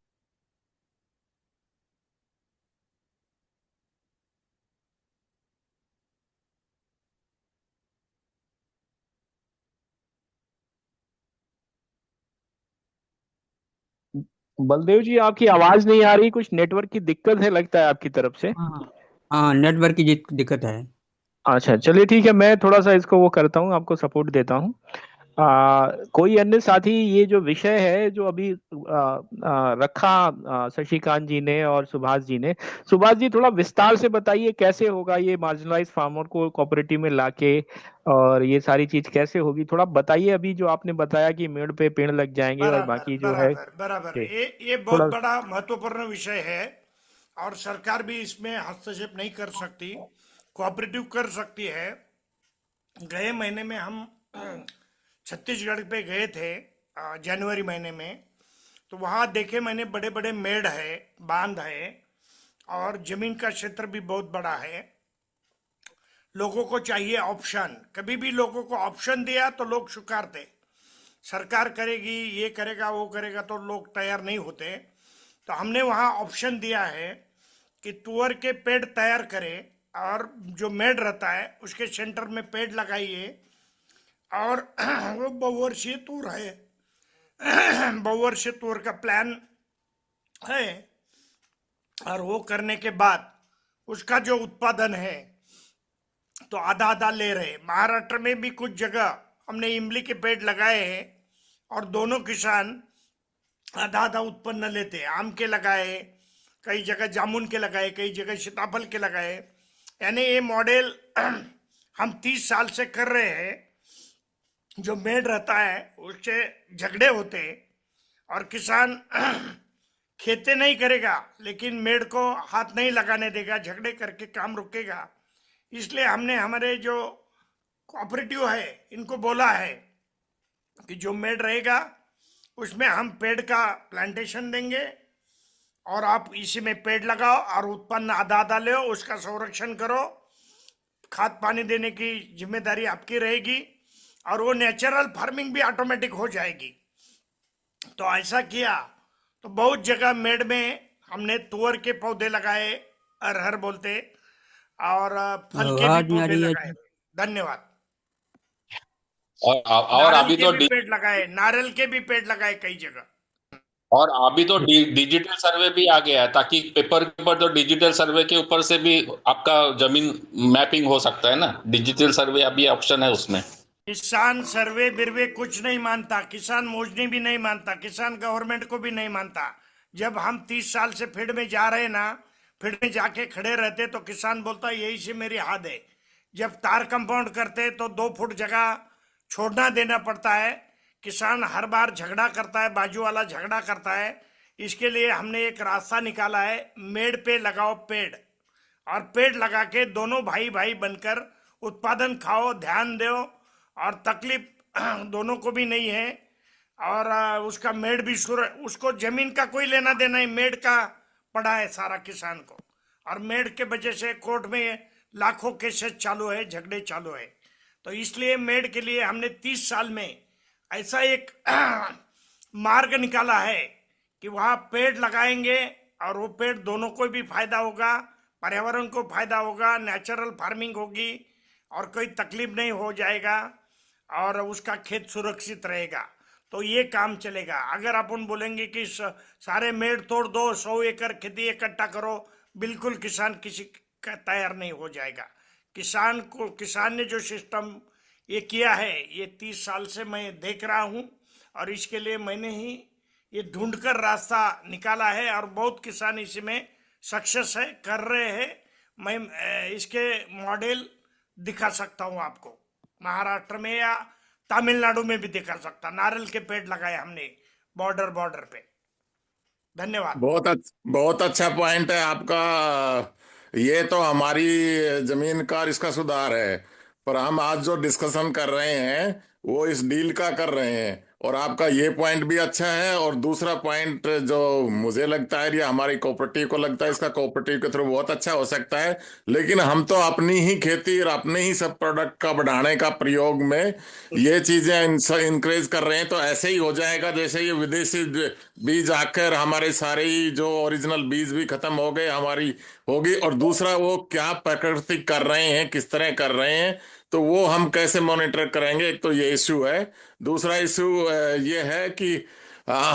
बलदेव जी आपकी आवाज नहीं आ रही, कुछ नेटवर्क की दिक्कत है लगता है आपकी तरफ से। हाँ हाँ हाँ, नेटवर्क की दिक्कत है। अच्छा चलिए ठीक है, मैं थोड़ा सा इसको वो करता हूँ, आपको सपोर्ट देता हूँ। कोई अन्य साथी ये जो विषय है जो अभी रखा शशिकांत जी ने और सुभाष जी ने, सुभाष जी थोड़ा विस्तार से बताइए कैसे होगा ये मार्जिनलाइज फार्मर को कोऑपरेटिव में लाके, और ये सारी चीज कैसे होगी, थोड़ा बताइए। अभी जो आपने बताया कि मेड़ पे पेड़ लग जाएंगे और बराबर बाकी जो है बराबर बराबर, जी, ये बहुत थोड़ा। बड़ा महत्वपूर्ण विषय है। और सरकार भी इसमें हस्तक्षेप नहीं कर सकती, कोऑपरेटिव कर सकती है। गए महीने में हम छत्तीसगढ़ पे गए थे, जनवरी महीने में। तो वहाँ देखे मैंने, बड़े बड़े मेड़ है, बांध है, और जमीन का क्षेत्र भी बहुत बड़ा है। लोगों को चाहिए ऑप्शन, कभी भी लोगों को ऑप्शन दिया तो लोग स्वीकारते। सरकार करेगी, ये करेगा, वो करेगा, तो लोग तैयार नहीं होते। तो हमने वहाँ ऑप्शन दिया है कि तुअर के पेड़ तैयार करें, और जो मेड़ रहता है उसके सेंटर में पेड़ लगाइए। और वो बहुवर्षीय तूर है, बहुवर्षीय तूर का प्लान है। और वो करने के बाद उसका जो उत्पादन है तो आधा आधा ले रहे। महाराष्ट्र में भी कुछ जगह हमने इमली के पेड़ लगाए हैं, और दोनों किसान आधा आधा उत्पन्न लेते। आम के लगाए, कई जगह जामुन के लगाए, कई जगह सीताफल के लगाए। यानी ये मॉडल हम 30 साल से कर रहे हैं। जो मेड़ रहता है उससे झगड़े होते, और किसान खेती नहीं करेगा लेकिन मेड़ को हाथ नहीं लगाने देगा, झगड़े करके काम रुकेगा। इसलिए हमने हमारे जो कोऑपरेटिव है इनको बोला है कि जो मेड़ रहेगा उसमें हम पेड़ का प्लांटेशन देंगे, और आप इसी में पेड़ लगाओ और उत्पन्न आधा आधा लो, उसका संरक्षण करो, खाद पानी देने की जिम्मेदारी आपकी रहेगी, और वो नेचुरल फार्मिंग भी ऑटोमेटिक हो जाएगी। तो ऐसा किया तो बहुत जगह मेड़ में हमने तुअर के पौधे लगाए, अरहर बोलते, और फल के भी आवाज नहीं आ पौधे रही है। लगाए। धन्यवाद। और नारियल अभी के तो भी पेड़ लगाए, नारियल के भी पेड़ लगाए कई जगह। और अभी तो डिजिटल सर्वे भी आ गया है, ताकि पेपर के ऊपर तो डिजिटल सर्वे के ऊपर से भी आपका जमीन मैपिंग हो सकता है ना। डिजिटल सर्वे अभी ऑप्शन है उसमें। किसान सर्वे बिरवे कुछ नहीं मानता, किसान मोजनी भी नहीं मानता, किसान गवर्नमेंट को भी नहीं मानता। जब हम 30 साल से फील्ड में जा रहे ना, फील्ड में जाके खड़े रहते तो किसान बोलता यही से मेरी हाथ है। जब तार कंपाउंड करते तो 2 फुट जगह छोड़ना देना पड़ता है। किसान हर बार झगड़ा करता है, बाजू वाला झगड़ा करता है। इसके लिए हमने एक रास्ता निकाला है, मेड़ पे लगाओ पेड़, और पेड़ लगा के दोनों भाई भाई बनकर उत्पादन खाओ, ध्यान दो, और तकलीफ दोनों को भी नहीं है। और उसका मेड़ भी उसको जमीन का कोई लेना देना नहीं, मेड़ का पड़ा है सारा किसान को। और मेड़ के वजह से कोर्ट में लाखों केसेस चालू है, झगड़े चालू है। तो इसलिए मेड़ के लिए हमने 30 साल में ऐसा एक मार्ग निकाला है कि वहाँ पेड़ लगाएंगे, और वो पेड़ दोनों को भी फायदा होगा, पर्यावरण को फायदा होगा, नेचुरल फार्मिंग होगी, और कोई तकलीफ नहीं हो जाएगा, और उसका खेत सुरक्षित रहेगा। तो ये काम चलेगा। अगर अपन बोलेंगे कि सारे मेड़ तोड़ दो, 100 एकड़ खेती इकट्ठा करो, बिल्कुल किसान किसी का तैयार नहीं हो जाएगा। किसान ने जो सिस्टम ये किया है, ये 30 साल से मैं देख रहा हूँ, और इसके लिए मैंने ही ये ढूंढकर रास्ता निकाला है, और बहुत किसान इसमें सक्सेस है, कर रहे हैं। मैं इसके मॉडल दिखा सकता हूँ आपको, महाराष्ट्र में या तमिलनाडु में भी दिखा सकता। नारियल के पेड़ लगाए हमने बॉर्डर पे। धन्यवाद। बहुत अच्छा पॉइंट है आपका। ये तो हमारी जमीन का और इसका सुधार है, पर हम आज जो डिस्कशन कर रहे हैं वो इस डील का कर रहे हैं। और आपका ये पॉइंट भी अच्छा है, और दूसरा पॉइंट जो मुझे लगता है, या हमारी कोऑपरेटिव को लगता है, इसका कोऑपरेटिव के थ्रू बहुत अच्छा हो सकता है। लेकिन हम तो अपनी ही खेती और अपने ही सब प्रोडक्ट का बढ़ाने का प्रयोग में ये चीजें इंकरेज कर रहे हैं, तो ऐसे ही हो जाएगा जैसे ये विदेशी बीज आकर हमारे सारे ही जो ओरिजिनल बीज भी खत्म हो गए, हमारी होगी। और दूसरा वो क्या प्राकृतिक कर रहे हैं, किस तरह कर रहे हैं, तो वो हम कैसे मॉनिटर करेंगे, एक तो ये इश्यू है। दूसरा इश्यू ये है कि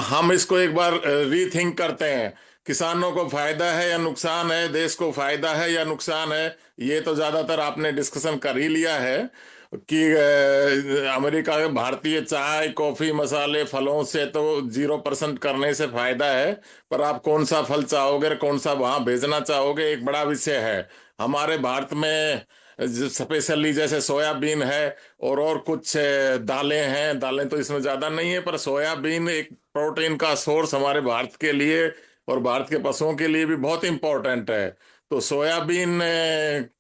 हम इसको एक बार रीथिंक करते हैं किसानों को फायदा है या नुकसान है, देश को फायदा है या नुकसान है, ये तो ज्यादातर आपने डिस्कशन कर ही लिया है कि अमेरिका के भारतीय चाय कॉफी मसाले फलों से तो 0% करने से फायदा है, पर आप कौन सा फल चाहोगे, कौन सा वहां भेजना चाहोगे, एक बड़ा विषय है। हमारे भारत में स्पेशली जैसे सोयाबीन है और कुछ दालें हैं, दालें तो इसमें ज्यादा नहीं है, पर सोयाबीन एक प्रोटीन का सोर्स हमारे भारत के लिए और भारत के पशुओं के लिए भी बहुत इंपॉर्टेंट है। तो सोयाबीन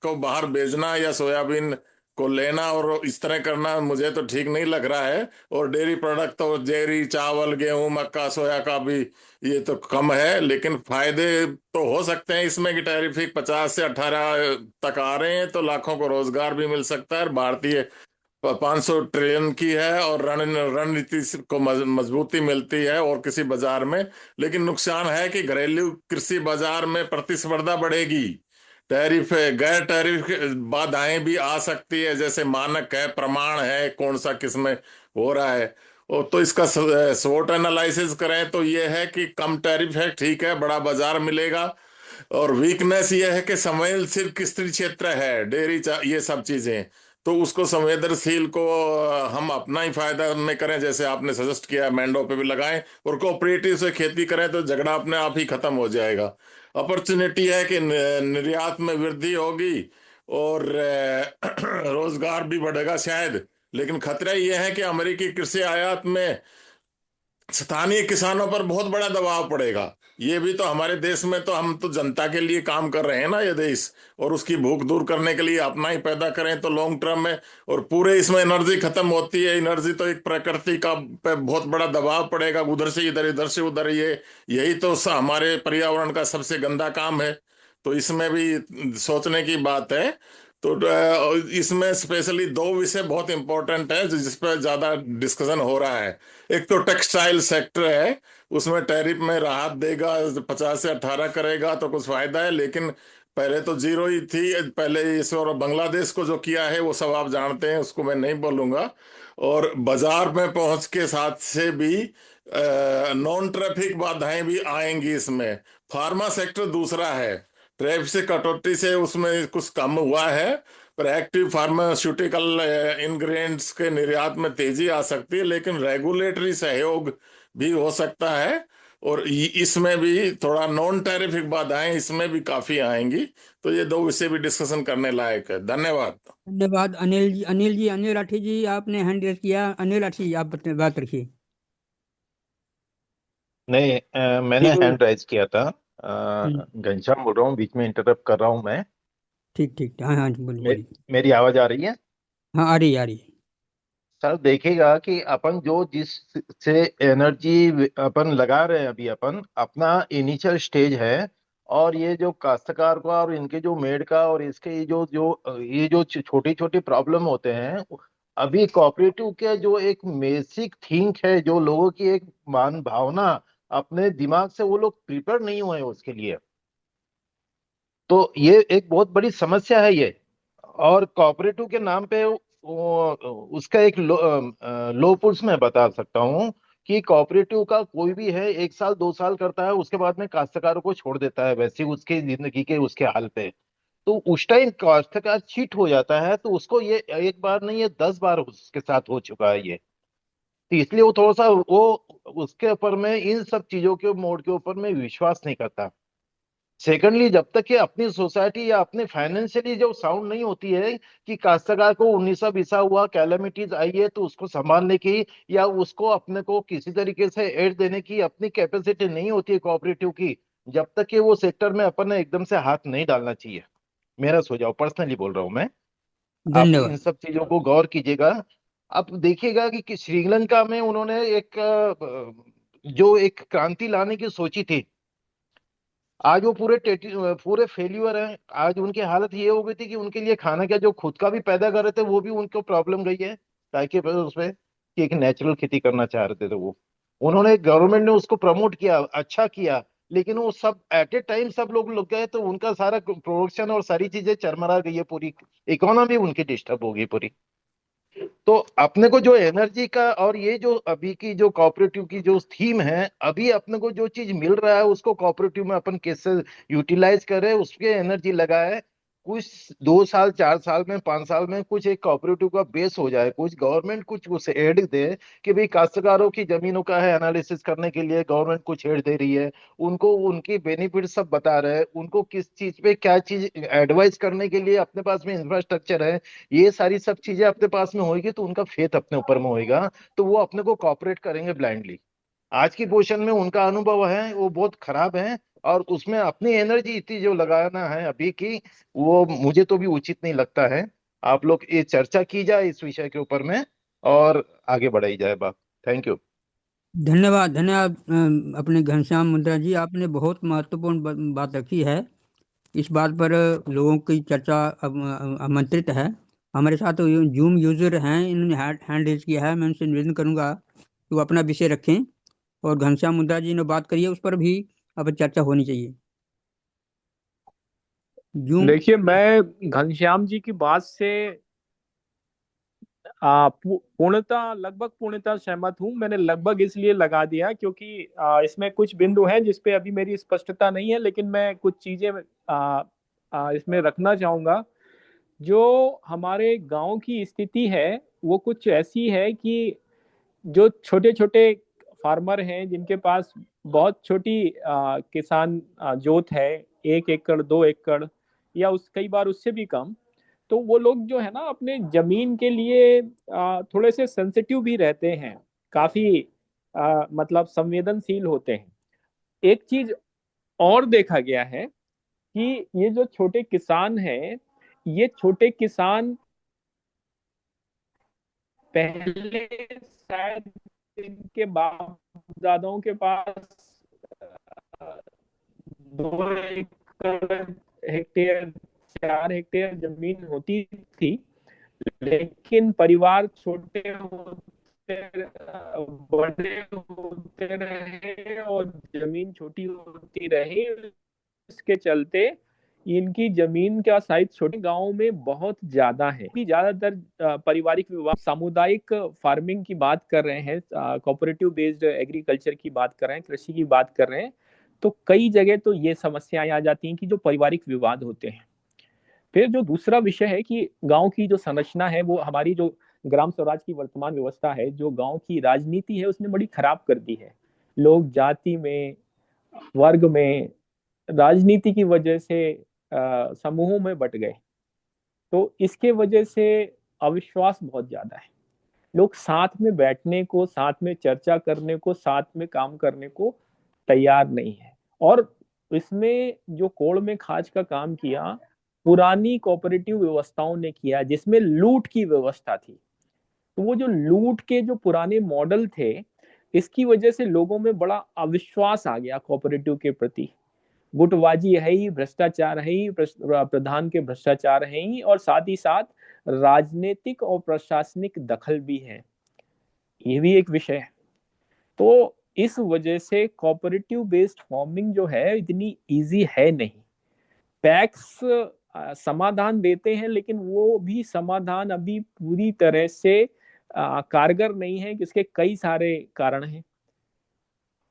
को बाहर भेजना या सोयाबीन को लेना और इस तरह करना मुझे तो ठीक नहीं लग रहा है। और डेयरी प्रोडक्ट तो जेरी चावल गेहूं मक्का सोया का भी ये तो कम है, लेकिन फायदे तो हो सकते हैं इसमें कि टैरिफ 50 से 18 तक आ रहे हैं तो लाखों को रोजगार भी मिल सकता है। भारतीय 500 ट्रिलियन की है और रणनीति को मजबूती मिलती है और किसी बाजार में। लेकिन नुकसान है कि घरेलू कृषि बाजार में प्रतिस्पर्धा बढ़ेगी, टैरिफ गैर टैरिफ बाधाएं भी आ सकती है, जैसे मानक है प्रमाण है कौन सा किस में हो रहा है। और तो इसका स्वोट एनालिसिस करें तो ये है कि कम टैरिफ है, ठीक है, बड़ा बाजार मिलेगा। और वीकनेस ये है कि संवेदनशील किस क्षेत्र है, डेयरी ये सब चीजें, तो उसको संवेदनशील को हम अपना ही फायदा में करें, जैसे आपने सजेस्ट किया मैंडो पे भी लगाएं और कोऑपरेटिव से खेती करें तो झगड़ा अपने आप ही खत्म हो जाएगा। अपॉर्चुनिटी है कि निर्यात में वृद्धि होगी और रोजगार भी बढ़ेगा शायद। लेकिन खतरा यह है कि अमेरिकी कृषि आयात में स्थानीय किसानों पर बहुत बड़ा दबाव पड़ेगा। ये भी तो हमारे देश में तो हम तो जनता के लिए काम कर रहे हैं ना ये देश, और उसकी भूख दूर करने के लिए अपना ही पैदा करें तो लॉन्ग टर्म में। और पूरे इसमें एनर्जी खत्म होती है, एनर्जी तो एक प्रकृति का पे बहुत बड़ा दबाव पड़ेगा, उधर से इधर से उधर, ये यही तो हमारे पर्यावरण का सबसे गंदा काम है। तो इसमें भी सोचने की बात है। तो इसमें स्पेशली दो विषय बहुत इंपॉर्टेंट है जिस पर ज्यादा डिस्कशन हो रहा है। एक तो टेक्सटाइल सेक्टर है, उसमें टैरिफ में राहत देगा, 50 से 18 करेगा तो कुछ फायदा है, लेकिन पहले तो जीरो ही थी, पहले इस और बांग्लादेश को जो किया है वो सब आप जानते हैं, उसको मैं नहीं बोलूंगा। और बाजार में पहुंच के साथ से भी नॉन ट्रैफिक बाधाएं भी आएंगी इसमें। फार्मा सेक्टर दूसरा है, ट्रैफिक से कटौती से उसमें कुछ कम हुआ है, पर एक्टिव फार्मास्यूटिकल इंग्रेडिएंट्स के निर्यात में तेजी आ सकती है, लेकिन रेगुलेटरी सहयोग भी हो सकता है। और इसमें भी थोड़ा नॉन टैरिफिक बाधाएं इसमें भी काफी आएंगी। तो ये दो विषय भी डिस्कशन करने लायक है। धन्यवाद। धन्यवाद अनिल जी। अनिल राठी जी आपने हैंड रेज किया। अनिल राठी जी आप बात रखिए। नहीं, मैंने ठीक हैंड राइज किया था। हम्म, घनश्याम बोल रहा हूँ, बीच में इंटरप्ट कर रहा हूँ मैं। ठीक हाँ हाँ बोलिए मे, बोलिए। मेरी आवाज आ रही है? हाँ आ रही है, आ रही है। सर देखिएगा कि अपन जो जिस से एनर्जी अपन लगा रहे हैं, अभी अपन अपना इनिशियल स्टेज है। और ये जो काश्तकार का और इनके जो मेड का और इसके ये जो छोटी छोटी प्रॉब्लम होते हैं, अभी कोऑपरेटिव के जो एक बेसिक थिंक है, जो लोगों की एक मान भावना अपने दिमाग से वो लोग प्रिपेयर नहीं हुए हैं उसके लिए। तो ये एक बहुत बड़ी समस्या है ये। और कोऑपरेटिव के नाम पे उसका एक लो पुल्स मैं बता सकता हूँ कि कोऑपरेटिव का कोई भी है 1 साल 2 साल करता है, उसके बाद में काश्तकारों को छोड़ देता है वैसे ही उसके जिंदगी के उसके हाल पे। तो उस टाइम काश्तकार चीट हो जाता है, तो उसको ये एक बार नहीं, ये 10 बार उसके साथ हो चुका है ये। तो इसलिए वो थोड़ा सा वो उसके ऊपर में इन सब चीजों के मोड के ऊपर में विश्वास नहीं करता। सेकेंडली, जब तक कि अपनी सोसाइटी या अपनी फाइनेंशियली जो साउंड नहीं होती है कि काश्तकार को 19 बीसा हुआ कैलेमिटीज आई है तो उसको संभालने की या उसको अपने को किसी तरीके से एड देने की अपनी कैपेसिटी नहीं होती है कोऑपरेटिव की, जब तक कि वो सेक्टर में अपन ने एकदम से हाथ नहीं डालना चाहिए। मेरा सुझाव, पर्सनली बोल रहा हूं मैं। आप इन धन्यवाद। सब चीजों को गौर कीजिएगा। आप देखिएगा कि श्रीलंका में उन्होंने एक जो एक क्रांति लाने की सोची थी, आज वो पूरे फेल्यूर हैं। आज उनकी हालत ये हो गई थी कि उनके लिए खाना क्या, जो खुद का भी पैदा कर रहे थे वो भी उनको प्रॉब्लम गई है ताकि उसमें कि एक नेचुरल खेती करना चाह रहे थे, तो वो उन्होंने गवर्नमेंट ने उसको प्रमोट किया, अच्छा किया। लेकिन वो सब एट ए टाइम सब लोग लग गए तो उनका सारा प्रोडक्शन और सारी चीजें चरमरा गई है, पूरी इकोनॉमी उनकी डिस्टर्ब हो गई पूरी। तो अपने को जो एनर्जी का और ये जो अभी की जो कोऑपरेटिव की जो थीम है, अभी अपने को जो चीज मिल रहा है उसको कोऑपरेटिव में अपन कैसे यूटिलाइज करें, उसके एनर्जी लगाए। कुछ 2 साल 4 साल में 5 साल में कुछ एक कोऑपरेटिव का बेस हो जाए, कुछ गवर्नमेंट कुछ उस एड दे कि भाई काश्तकारों की जमीनों का है एनालिसिस करने के लिए गवर्नमेंट कुछ एड दे रही है, उनको उनकी बेनिफिट सब बता रहे हैं, उनको किस चीज पे क्या चीज एडवाइस करने के लिए अपने पास में इंफ्रास्ट्रक्चर है, ये सारी सब चीजें अपने पास में होगी तो उनका फेथ अपने ऊपर में होएगा, तो वो अपने को कॉपरेट करेंगे ब्लाइंडली। आज की पोजीशन में उनका अनुभव है वो बहुत खराब है, और उसमें अपनी एनर्जी इतनी जो लगाना है अभी की, वो मुझे तो भी उचित नहीं लगता है। आप लोग ये चर्चा की जाए इस विषय के ऊपर में और आगे बढ़ाई जाए बात। Thank you. धन्यवाद धन्यवाद। अपने घनश्याम मुद्रा जी, आपने बहुत महत्वपूर्ण बात रखी है। इस बात पर लोगों की चर्चा आमंत्रित है। हमारे साथ जूम यूजर हैं, इन्होंने हैंड रेज किया है। मैं उनसे निवेदन करूंगा कि वो अपना विषय रखें, और घनश्याम मुद्रा जी ने बात करी है उस पर भी अब चर्चा होनी चाहिए। जूम। देखिए, मैं घनश्याम जी की बात से पूर्णतः लगभग पूर्णतः सहमत हूँ। मैंने लगभग इसलिए लगा दिया क्योंकि इसमें कुछ बिंदु हैं जिस पे अभी मेरी स्पष्टता नहीं है, लेकिन मैं कुछ चीजें इसमें रखना चाहूंगा। जो हमारे गांव की स्थिति है वो कुछ ऐसी है कि जो छोटे छोटे फार्मर हैं जिनके पास बहुत छोटी किसान जोत है, 1 एकड़ 2 एकड़ या उस कई बार उससे भी कम, तो वो लोग जो है ना अपने जमीन के लिए थोड़े से सेंसिटिव भी रहते हैं, काफी मतलब संवेदनशील होते हैं। एक चीज और देखा गया है कि ये जो छोटे किसान हैं, ये छोटे किसान पहले शायद इनके बाप दादाओं के पास 2 एकड़ हेक्टेयर 4 हेक्टेयर जमीन होती थी, लेकिन परिवार छोटे होते बड़े होते रहे और जमीन छोटी होती रही। इसके चलते इनकी जमीन का साइज छोटे गांवों में बहुत ज्यादा है कि ज्यादातर पारिवारिक विवाह, सामुदायिक फार्मिंग की बात कर रहे हैं, कोऑपरेटिव बेस्ड एग्रीकल्चर की बात कर रहे हैं, कृषि की बात कर रहे हैं, तो कई जगह तो ये समस्याएं आ जाती हैं कि जो पारिवारिक विवाद होते हैं। फिर जो दूसरा विषय है कि गांव की जो संरचना है, वो हमारी जो ग्राम स्वराज की वर्तमान व्यवस्था है, जो गांव की राजनीति है, उसने बड़ी खराब कर दी है। लोग जाति में, वर्ग में, राजनीति की वजह से समूहों में बट गए। तो इसके वजह से अविश्वास बहुत ज्यादा है। लोग साथ में बैठने को, साथ में चर्चा करने को, साथ में काम करने को तैयार नहीं है। और इसमें जो कोड़ में खाज का काम किया पुरानी कोऑपरेटिव व्यवस्थाओं ने किया, जिसमें लूट की व्यवस्था थी। तो वो जो लूट के जो पुराने मॉडल थे, इसकी वजह से लोगों में बड़ा अविश्वास आ गया कोऑपरेटिव के प्रति। गुटबाजी है ही, भ्रष्टाचार है ही, प्रधान के भ्रष्टाचार है ही, और साथ ही साथ राजनीतिक और प्रशासनिक दखल भी है। ये भी एक विषय है। तो इस वजह से कोऑपरेटिव बेस्ड फार्मिंग जो है इतनी इजी है नहीं। पैक्स समाधान देते हैं, लेकिन वो भी समाधान अभी पूरी तरह से कारगर नहीं है। इसके कई सारे कारण हैं,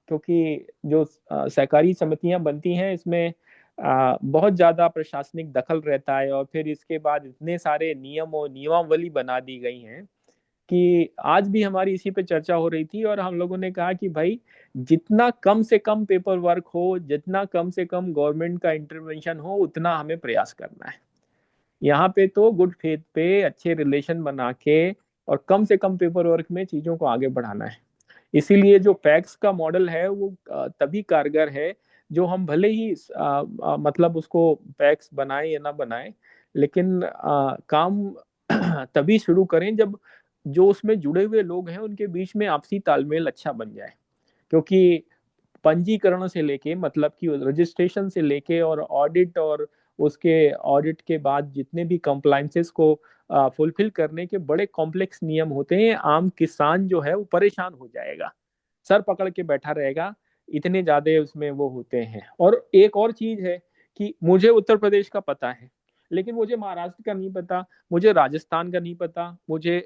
क्योंकि जो सहकारी समितियां बनती हैं, इसमें बहुत ज्यादा प्रशासनिक दखल रहता है, और फिर इसके बाद इतने सारे नियम और नियमावली बना दी गई हैं कि आज भी हमारी इसी पे चर्चा हो रही थी, और हम लोगों ने कहा कि भाई जितना कम से कम पेपर वर्क हो, जितना कम से कम गवर्नमेंट का इंटरवेंशन हो, उतना हमें प्रयास करना है। यहाँ पे तो गुड फेथ पे अच्छे रिलेशन बना के और कम से कम पेपर वर्क में चीजों को आगे बढ़ाना है। इसीलिए जो पैक्स का मॉडल है वो तभी कारगर है, जो हम भले ही मतलब उसको पैक्स बनाए या ना बनाए, लेकिन काम तभी शुरू करें जब जो उसमें जुड़े हुए लोग हैं उनके बीच में आपसी तालमेल अच्छा बन जाए। क्योंकि पंजीकरण से लेके, मतलब कि रजिस्ट्रेशन से लेके, और ऑडिट, और उसके ऑडिट के बाद जितने भी कंप्लाइंसेस को फुलफिल करने के बड़े कॉम्प्लेक्स नियम होते हैं। आम किसान जो है वो परेशान हो जाएगा, सर पकड़ के बैठा रहेगा, इतने ज्यादा उसमें वो होते हैं। और एक और चीज है कि मुझे उत्तर प्रदेश का पता है, लेकिन मुझे महाराष्ट्र का नहीं पता, मुझे राजस्थान का नहीं पता, मुझे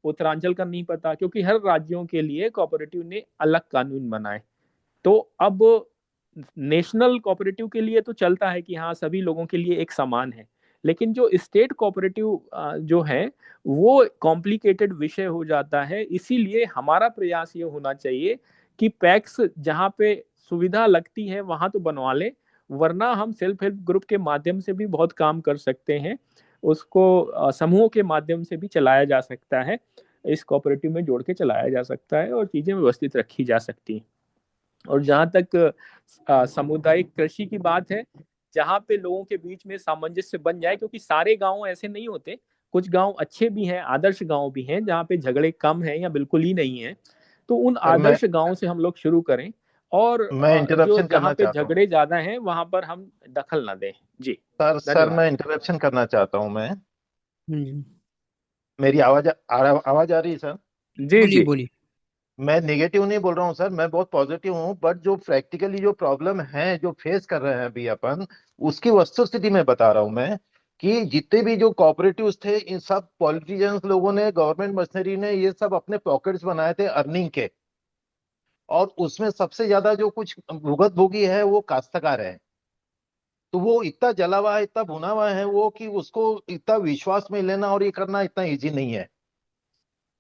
उत्तरांचल का नहीं पता, क्योंकि हर राज्यों के लिए कोऑपरेटिव ने अलग कानून बनाए। तो अब नेशनल कोऑपरेटिव के लिए तो चलता है कि हाँ सभी लोगों के लिए एक समान है, लेकिन जो स्टेट कोऑपरेटिव जो है वो कॉम्प्लिकेटेड विषय हो जाता है। इसीलिए हमारा प्रयास ये होना चाहिए कि पैक्स जहाँ पे सुविधा लगती है वहां तो बनवा ले, वरना हम सेल्फ हेल्प ग्रुप के माध्यम से भी बहुत काम कर सकते हैं, उसको समूहों के माध्यम से भी चलाया जा सकता है, इस कोऑपरेटिव में जोड़ के चलाया जा सकता है और चीजें व्यवस्थित रखी जा सकती हैं। और जहां तक सामुदायिक कृषि की बात है, जहां पे लोगों के बीच में सामंजस्य बन जाए, क्योंकि सारे गांव ऐसे नहीं होते, कुछ गांव अच्छे भी हैं, आदर्श गांव भी हैं जहां पे झगड़े कम हैं या बिल्कुल ही नहीं है, तो उन सर मैं आदर्श गांव से हम लोग शुरू करें, और जो इंटरप्शन जहां करना पे चाहता हूँ। झगड़े ज्यादा हैं वहां पर हम दखल ना दें। जी सर धन्यवाद। मैं इंटरप्शन करना चाहता हूँ मैं। हम्म, मेरी आवाज आ रही है सर? जी बोलिए जी बोलिए। मैं नेगेटिव नहीं बोल रहा हूँ सर, मैं बहुत पॉजिटिव हूँ, बट जो प्रैक्टिकली जो प्रॉब्लम है जो फेस कर रहे हैं अभी अपन, उसकी वस्तुस्थिति में बता रहा हूँ मैं, कि जितने भी जो कॉपरेटिव्स थे इन सब पॉलिटिशियंस लोगों ने, गवर्नमेंट मशीनरी ने, ये सब अपने पॉकेट्स बनाए थे अर्निंग के, और उसमें सबसे ज्यादा जो कुछ भुगत भोगी है वो काश्तकार है। तो वो इतना जला हुआ है, इतना भुना हुआ है वो, कि उसको इतना विश्वास में लेना और ये करना इतना इजी नहीं है।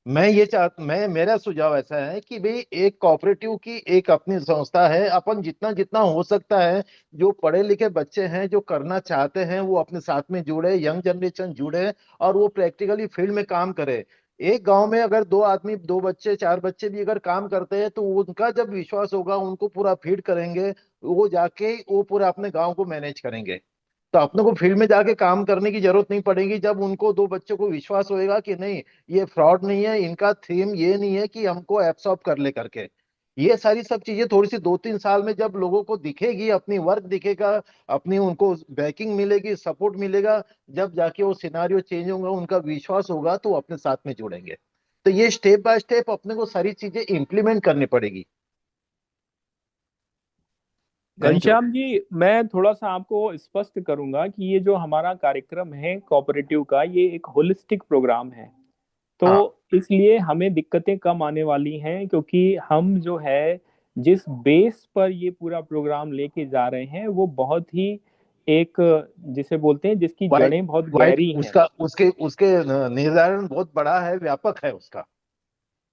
मैं मेरा सुझाव ऐसा है कि भाई एक कोऑपरेटिव की एक अपनी संस्था है, अपन जितना जितना हो सकता है, जो पढ़े लिखे बच्चे हैं जो करना चाहते हैं वो अपने साथ में जुड़े, यंग जनरेशन जुड़े, और वो प्रैक्टिकली फील्ड में काम करे। एक गांव में अगर दो आदमी, दो बच्चे, चार बच्चे भी अगर काम करते हैं, तो उनका जब विश्वास होगा, उनको पूरा फीड करेंगे, वो जाके वो पूरा अपने गांव को मैनेज करेंगे। तो अपने को फील्ड में जाके काम करने की जरूरत नहीं पड़ेगी, जब उनको दो बच्चों को विश्वास होएगा कि नहीं, ये फ्रॉड नहीं है, इनका थीम ये नहीं है कि हमको एब्सॉर्ब कर ले करके। ये सारी सब चीजें थोड़ी सी 2-3 साल में जब लोगों को दिखेगी, अपनी वर्क दिखेगा, अपनी उनको बैकिंग मिलेगी, सपोर्ट मिलेगा, जब जाके वो सिनारियो चेंज होगा, उनका विश्वास होगा, तो वो अपने साथ में जुड़ेंगे। तो ये स्टेप बाय स्टेप अपने को सारी चीजें इंप्लीमेंट करनी पड़ेगी। Thank you. घनश्याम जी, मैं थोड़ा सा आपको स्पष्ट करूंगा कि ये जो हमारा कार्यक्रम है कोऑपरेटिव का, ये एक होलिस्टिक प्रोग्राम है। तो हाँ। इसलिए हमें दिक्कतें कम आने वाली हैं, क्योंकि हम जो है जिस बेस पर ये पूरा प्रोग्राम लेके जा रहे हैं वो बहुत ही एक, जिसे बोलते हैं जिसकी वाइड जड़ें बहुत वाइड गहरी हैं। उसका उसके उसके निर्धारण बहुत बड़ा है, व्यापक है उसका।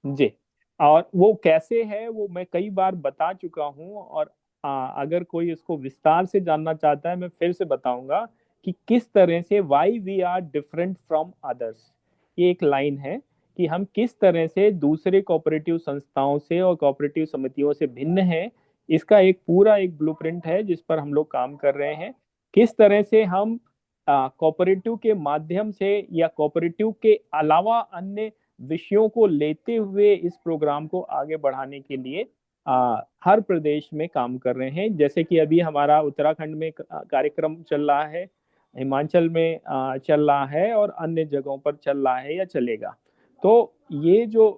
जी, और वो कैसे है वो मैं कई बार बता चुका हूँ, और अगर कोई इसको विस्तार से जानना चाहता है मैं फिर से बताऊंगा कि किस तरह से why we are different from others. ये एक लाइन है कि हम किस तरह से दूसरे कोऑपरेटिव संस्थाओं से और कोऑपरेटिव समितियों से भिन्न हैं। इसका एक पूरा एक ब्लूप्रिंट है जिस पर हम लोग काम कर रहे हैं, किस तरह से हम कोऑपरेटिव के माध्यम से या कोऑपरेटिव के अलावा अन्य विषयों को लेते हुए इस प्रोग्राम को आगे बढ़ाने के लिए हर प्रदेश में काम कर रहे हैं। जैसे कि अभी हमारा उत्तराखंड में कार्यक्रम चल रहा है, हिमाचल में चल रहा है, और अन्य जगहों पर चल रहा है या चलेगा। तो ये जो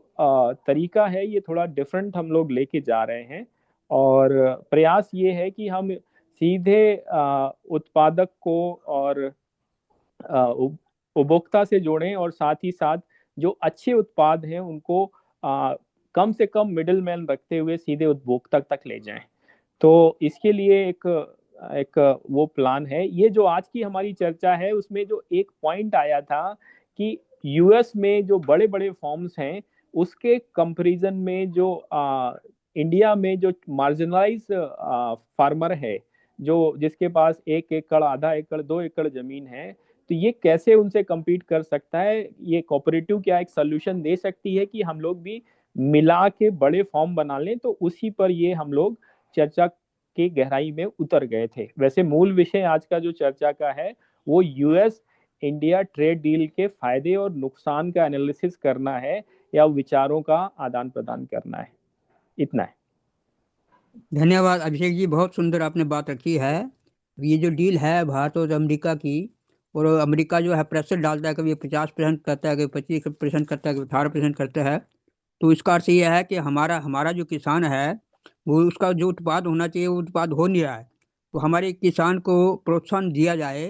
तरीका है ये थोड़ा डिफरेंट हम लोग लेके जा रहे हैं, और प्रयास ये है कि हम सीधे उत्पादक को और उपभोक्ता से जोड़ें, और साथ ही साथ जो अच्छे उत्पाद हैं उनको कम से कम मिडिल मैन रखते हुए सीधे उपभोक्ता तक ले जाएं। तो इसके लिए एक एक वो प्लान है। ये जो आज की हमारी चर्चा है उसमें जो एक पॉइंट आया था कि यूएस में जो बड़े बड़े फॉर्म्स हैं उसके कंपैरिजन में जो इंडिया में जो मार्जिनलाइज फार्मर है, जो जिसके पास 1 एकड़, आधा एकड़, 2 एकड़ जमीन है, तो ये कैसे उनसे compete कर सकता है। ये कोऑपरेटिव क्या एक सोल्यूशन दे सकती है कि हम लोग भी मिला के बड़े फॉर्म बना लें। तो उसी पर ये हम लोग चर्चा के गहराई में उतर गए थे। वैसे मूल विषय आज का जो चर्चा का है वो यूएस इंडिया ट्रेड डील के फायदे और नुकसान का एनालिसिस करना है या विचारों का आदान प्रदान करना है। इतना है। धन्यवाद अभिषेक जी, बहुत सुंदर आपने बात रखी है। ये जो डील है भारत और अमेरिका की, और अमेरिका जो है प्रेशर डालता है, कभी 50% करता है, कभी 25% करता है, कभी 18% करता है। तो इसका अर्थ ये है कि हमारा हमारा जो किसान है वो उसका जो उत्पाद होना चाहिए वो उत्पाद हो नहीं रहा है। तो हमारे किसान को प्रोत्साहन दिया जाए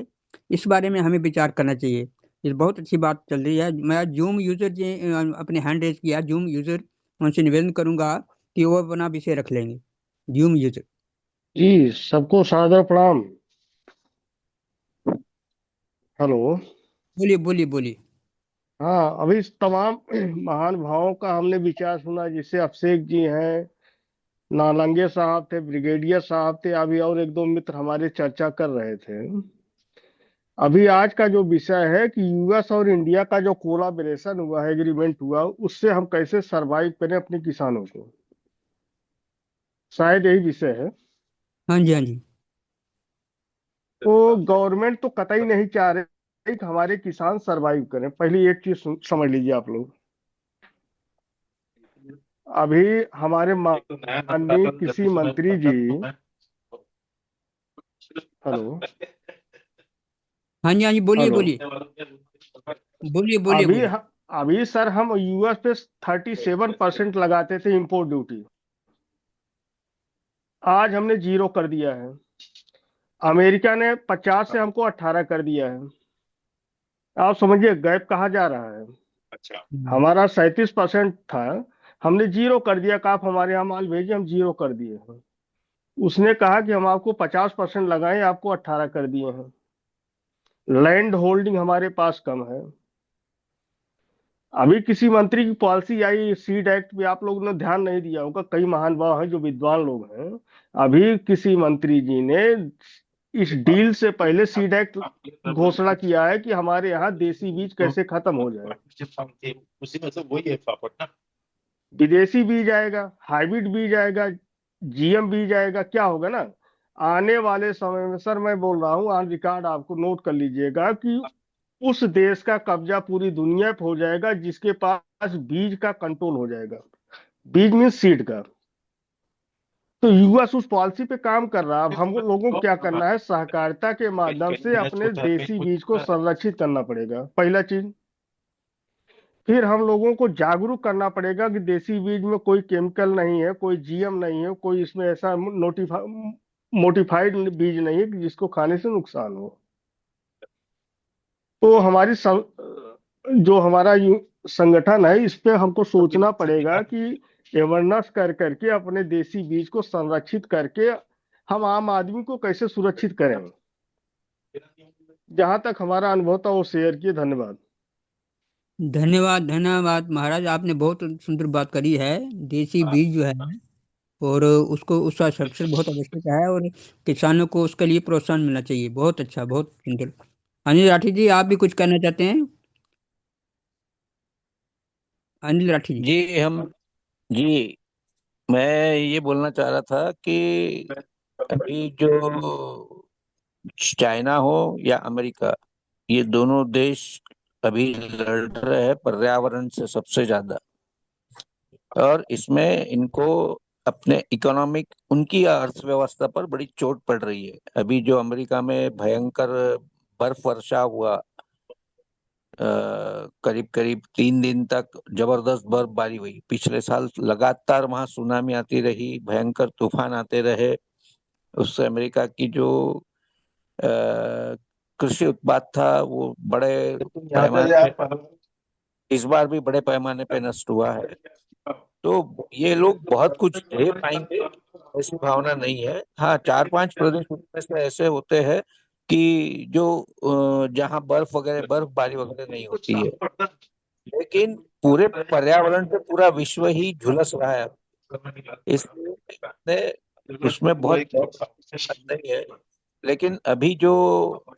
इस बारे में हमें विचार करना चाहिए। ये बहुत अच्छी बात चल रही है। मैं जूम यूजर अपने हैंड रेज किया, जूम यूजर, उनसे निवेदन करूंगा कि वो अपना विषय रख लेंगे। Zoom user. जी, सबको सादर प्रणाम। हेलो। बोलिए बोलिए बोलिए। हाँ, अभी इस तमाम महान भावों का हमने विचार सुना, जिससे अभिषेक जी हैं, नालंगे साहब थे, ब्रिगेडियर साहब थे, अभी और एक दो मित्र हमारे चर्चा कर रहे थे। अभी आज का जो विषय है कि यूएस और इंडिया का जो कोलाबरेशन हुआ है, एग्रीमेंट हुआ, उससे हम कैसे सरवाइव करें अपने किसानों को, शायद यही विषय है। हाँ जी हाँ जी। तो गवर्नमेंट तो कतई नहीं चाह रही कि हमारे किसान सरवाइव करें। पहली एक चीज समझ लीजिए आप लोग। अभी हमारे माननीय कृषि मंत्री जी, हेलो, हाँ जी हाँ जी, बोलिए हेलो, बोलिए बोलिए बोलिए अभी बोलिए। अभी सर हम यूएस पे 37% लगाते थे इंपोर्ट ड्यूटी, आज हमने 0 कर दिया है। अमेरिका ने 50 से हमको 18 कर दिया है। आप समझिए गैप कहाँ जा रहा है। हमारा 37% था, हमने 0 कर दिया कि आप हमारे यहाँ माल भेजिए, हम 0 कर दिए हैं। उसने कहा कि हम आपको 50% लगाएं, आपको 18 कर दिए हैं। लैंड होल्डिंग हमारे पास कम है। अभी किसी मंत्री की पॉलिसी आई सीड एक्ट पे, आप लोगों ने ध्यान नहीं दिया होगा, कई महान भाव हैं जो विद्वान लोग हैं। अभी किसी मंत्री जी ने इस डील से पहले सीड एक्ट घोषणा किया है कि हमारे यहाँ देसी बीज कैसे खत्म हो जाए। विदेशी बीज आएगा, हाइब्रिड बीज आएगा, जीएम बीज आएगा। क्या होगा ना, आने वाले समय में सर, मैं बोल रहा हूँ ऑन रिकॉर्ड, आपको नोट कर लीजिएगा कि उस देश का कब्जा पूरी दुनिया पे हो जाएगा जिसके पास बीज का कंट्रोल हो जाएगा। बीज मीन सीड का। तो यूएस उस पॉलिसी पे काम कर रहा है। अब हम लोगों को क्या करना है, सहकारिता के माध्यम से अपने देसी बीज को संरक्षित करना पड़ेगा, पहला चीज। फिर हम लोगों को जागरूक करना पड़ेगा कि देसी बीज में कोई केमिकल नहीं है, कोई जीएम नहीं है, कोई इसमें ऐसा मोडिफाइड बीज नहीं है कि जिसको खाने से नुकसान हो। तो जो हमारा संगठन है, इस पे हमको सोचना पड़ेगा कि अवेयरनेस कर करके अपने देसी बीज को संरक्षित करके हम आम आदमी को कैसे सुरक्षित करें। जहां तक हमारा अनुभव था वो शेयर किए। धन्यवाद। धन्यवाद धन्यवाद महाराज, आपने बहुत सुंदर बात करी है। देसी बीज जो है और उसको उसका संरक्षण बहुत आवश्यक है, और किसानों को उसके लिए प्रोत्साहन मिलना चाहिए। बहुत अच्छा, बहुत सुंदर। अनिल राठी जी, आप भी कुछ कहना चाहते हैं? अनिल राठी जी। जी मैं ये बोलना चाह रहा था कि अभी जो चाइना हो या अमेरिका, ये दोनों देश अभी लड़ रहे हैं पर्यावरण से सबसे ज्यादा। और इसमें इनको अपने इकोनॉमिक, उनकी अर्थव्यवस्था पर बड़ी चोट पड़ रही है। अभी जो अमेरिका में भयंकर बर्फ वर्षा हुआ, करीब करीब 3 दिन तक जबरदस्त बर्फबारी हुई। पिछले साल लगातार वहां सुनामी आती रही, भयंकर तूफान आते रहे। उससे अमेरिका की जो अ, कृषि उत्पाद था वो बड़े पैमाने पे, इस बार भी बड़े पैमाने पे नष्ट हुआ है। तो ये लोग बहुत कुछ झेल पाएंगे ऐसी भावना नहीं है। हाँ, 4-5 प्रदेश उनमें से ऐसे होते हैं कि जो जहाँ बर्फ वगैरह, बर्फबारी वगैरह नहीं होती है, लेकिन पूरे पर्यावरण पे पूरा विश्व ही झुलस रहा है। इसलिए उसमें बहुत बात नहीं है। लेकिन अभी जो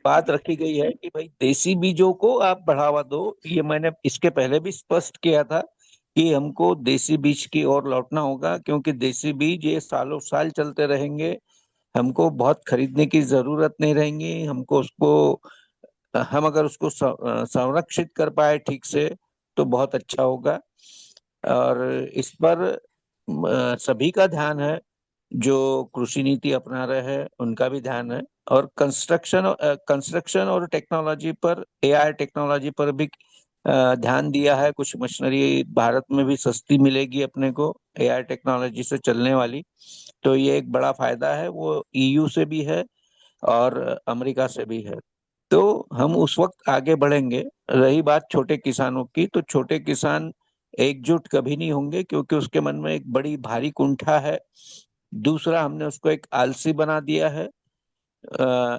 बात रखी गई है कि भाई देसी बीजों को आप बढ़ावा दो, ये मैंने इसके पहले भी स्पष्ट किया था कि हमको देसी बीज की ओर लौटना होगा, क्योंकि देसी बीज ये सालों साल चलते रहेंगे। हमको बहुत खरीदने की जरूरत नहीं रहेंगी। हमको उसको, हम अगर उसको संरक्षित कर पाए ठीक से तो बहुत अच्छा होगा। और इस पर सभी का ध्यान है, जो कृषि नीति अपना रहे हैं उनका भी ध्यान है। और कंस्ट्रक्शन और टेक्नोलॉजी पर, एआई टेक्नोलॉजी पर भी ध्यान दिया है। कुछ मशीनरी भारत में भी सस्ती मिलेगी अपने को, एआई टेक्नोलॉजी से चलने वाली। तो ये एक बड़ा फायदा है, वो ईयू से भी है और अमेरिका से भी है। तो हम उस वक्त आगे बढ़ेंगे। रही बात छोटे किसानों की, तो छोटे किसान एकजुट कभी नहीं होंगे, क्योंकि उसके मन में एक बड़ी भारी कुंठा है। दूसरा, हमने उसको एक आलसी बना दिया है,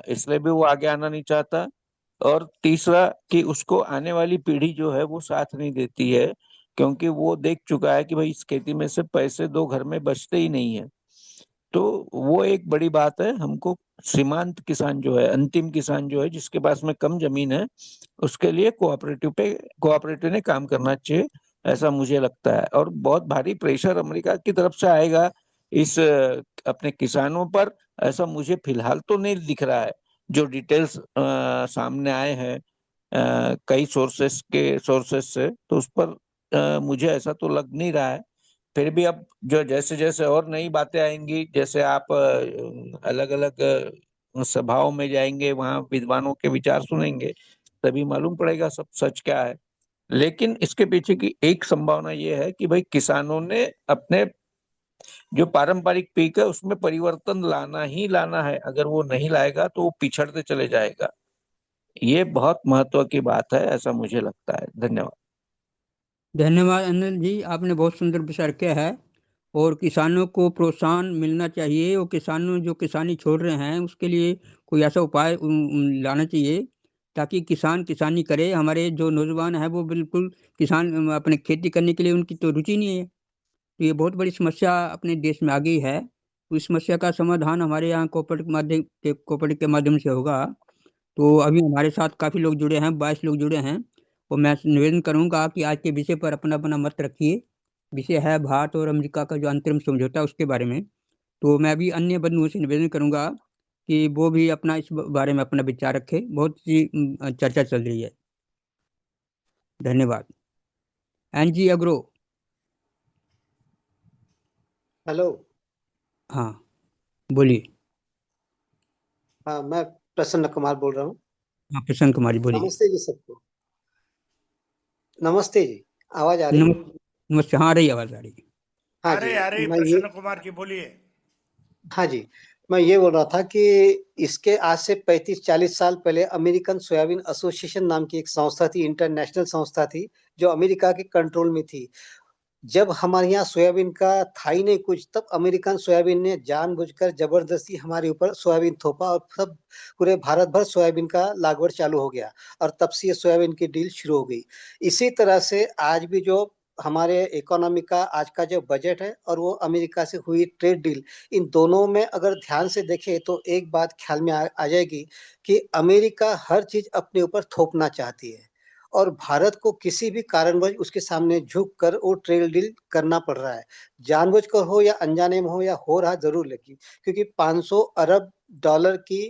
इसलिए भी वो आगे आना नहीं चाहता। और तीसरा कि उसको आने वाली पीढ़ी जो है वो साथ नहीं देती है, क्योंकि वो देख चुका है कि भाई इस खेती में से पैसे दो घर में बचते ही नहीं है। तो वो एक बड़ी बात है। हमको सीमांत किसान जो है, अंतिम किसान जो है, जिसके पास में कम जमीन है, उसके लिए कोऑपरेटिव ने काम करना चाहिए, ऐसा मुझे लगता है। और बहुत भारी प्रेशर अमेरिका की तरफ से आएगा इस अपने किसानों पर, ऐसा मुझे फिलहाल तो नहीं दिख रहा है। जो डिटेल्स सामने आए हैं कई सोर्सेस से, तो उस पर मुझे ऐसा तो लग नहीं रहा है। फिर भी अब जो जैसे जैसे और नई बातें आएंगी, जैसे आप अलग अलग सभाओं में जाएंगे, वहां विद्वानों के विचार सुनेंगे, तभी मालूम पड़ेगा सब सच क्या है। लेकिन इसके पीछे की एक संभावना ये है कि भाई किसानों ने अपने जो पारंपरिक पीक है उसमें परिवर्तन लाना ही लाना है। अगर वो नहीं लाएगा तो वो पिछड़ते चले जाएगा। ये बहुत महत्व की बात है, ऐसा मुझे लगता है। धन्यवाद। धन्यवाद अनिल जी, आपने बहुत सुंदर विचार किया है। और किसानों को प्रोत्साहन मिलना चाहिए, और किसानों जो किसानी छोड़ रहे हैं उसके लिए कोई ऐसा उपाय लाना चाहिए ताकि किसान किसानी करे। हमारे जो नौजवान हैं वो बिल्कुल किसान अपने खेती करने के लिए उनकी तो रुचि नहीं है। तो ये बहुत बड़ी समस्या अपने देश में आ गई है। तो इस समस्या का समाधान हमारे यहाँ कोऑपरेटिव के माध्यम से होगा। तो अभी हमारे साथ काफ़ी लोग जुड़े हैं, 22 लोग जुड़े हैं। और मैं निवेदन करूंगा कि आज के विषय पर अपना अपना मत रखिए। विषय है भारत और अमेरिका का जो अंतरिम समझौता, उसके बारे में। तो मैं भी अन्य बंधुओं से निवेदन करूंगा कि वो भी अपना इस बारे में अपना विचार रखे। बहुत सी चर्चा चल रही है। धन्यवाद। NG Agro. हेलो। हाँ, बोलिए। हाँ, मैं प्रसन्न कुमार बोल रहा हूँ। हाँ, प्रसन्न कुमारी बोलिए। नमस्ते जी सबको। नमस्ते जी, आवाज आ रही है? नमस्ते, हाँ, आ रही आवाज आ रही है। हाँ अरे जी। अरे मैं ये प्रसन्न कुमार जी बोलिए। हाँ जी, मैं ये बोल रहा था कि इसके आज से 35-40 साल पहले अमेरिकन सोयाबीन एसोसिएशन नाम की एक संस्था थी, इंटरनेशनल संस्था थी, जो अमेरिका के कंट्रोल में थी। जब हमारे यहाँ सोयाबीन का था ही नहीं कुछ, तब अमेरिकन सोयाबीन ने जानबूझकर जबरदस्ती हमारे ऊपर सोयाबीन थोपा, और सब पूरे भारत भर सोयाबीन का लागवड़ चालू हो गया, और तब से ये सोयाबीन की डील शुरू हो गई। इसी तरह से आज भी जो हमारे इकोनॉमी का आज का जो बजट है और वो अमेरिका से हुई ट्रेड डील, इन दोनों में अगर ध्यान से देखें तो एक बात ख्याल में आ जाएगी कि अमेरिका हर चीज अपने ऊपर थोपना चाहती है, और भारत को किसी भी कारणवश उसके सामने झुक कर वो ट्रेड डील करना पड़ रहा है। जानबूझकर हो या अनजाने में हो, या हो रहा जरूर, लेकिन क्योंकि 500 अरब डॉलर की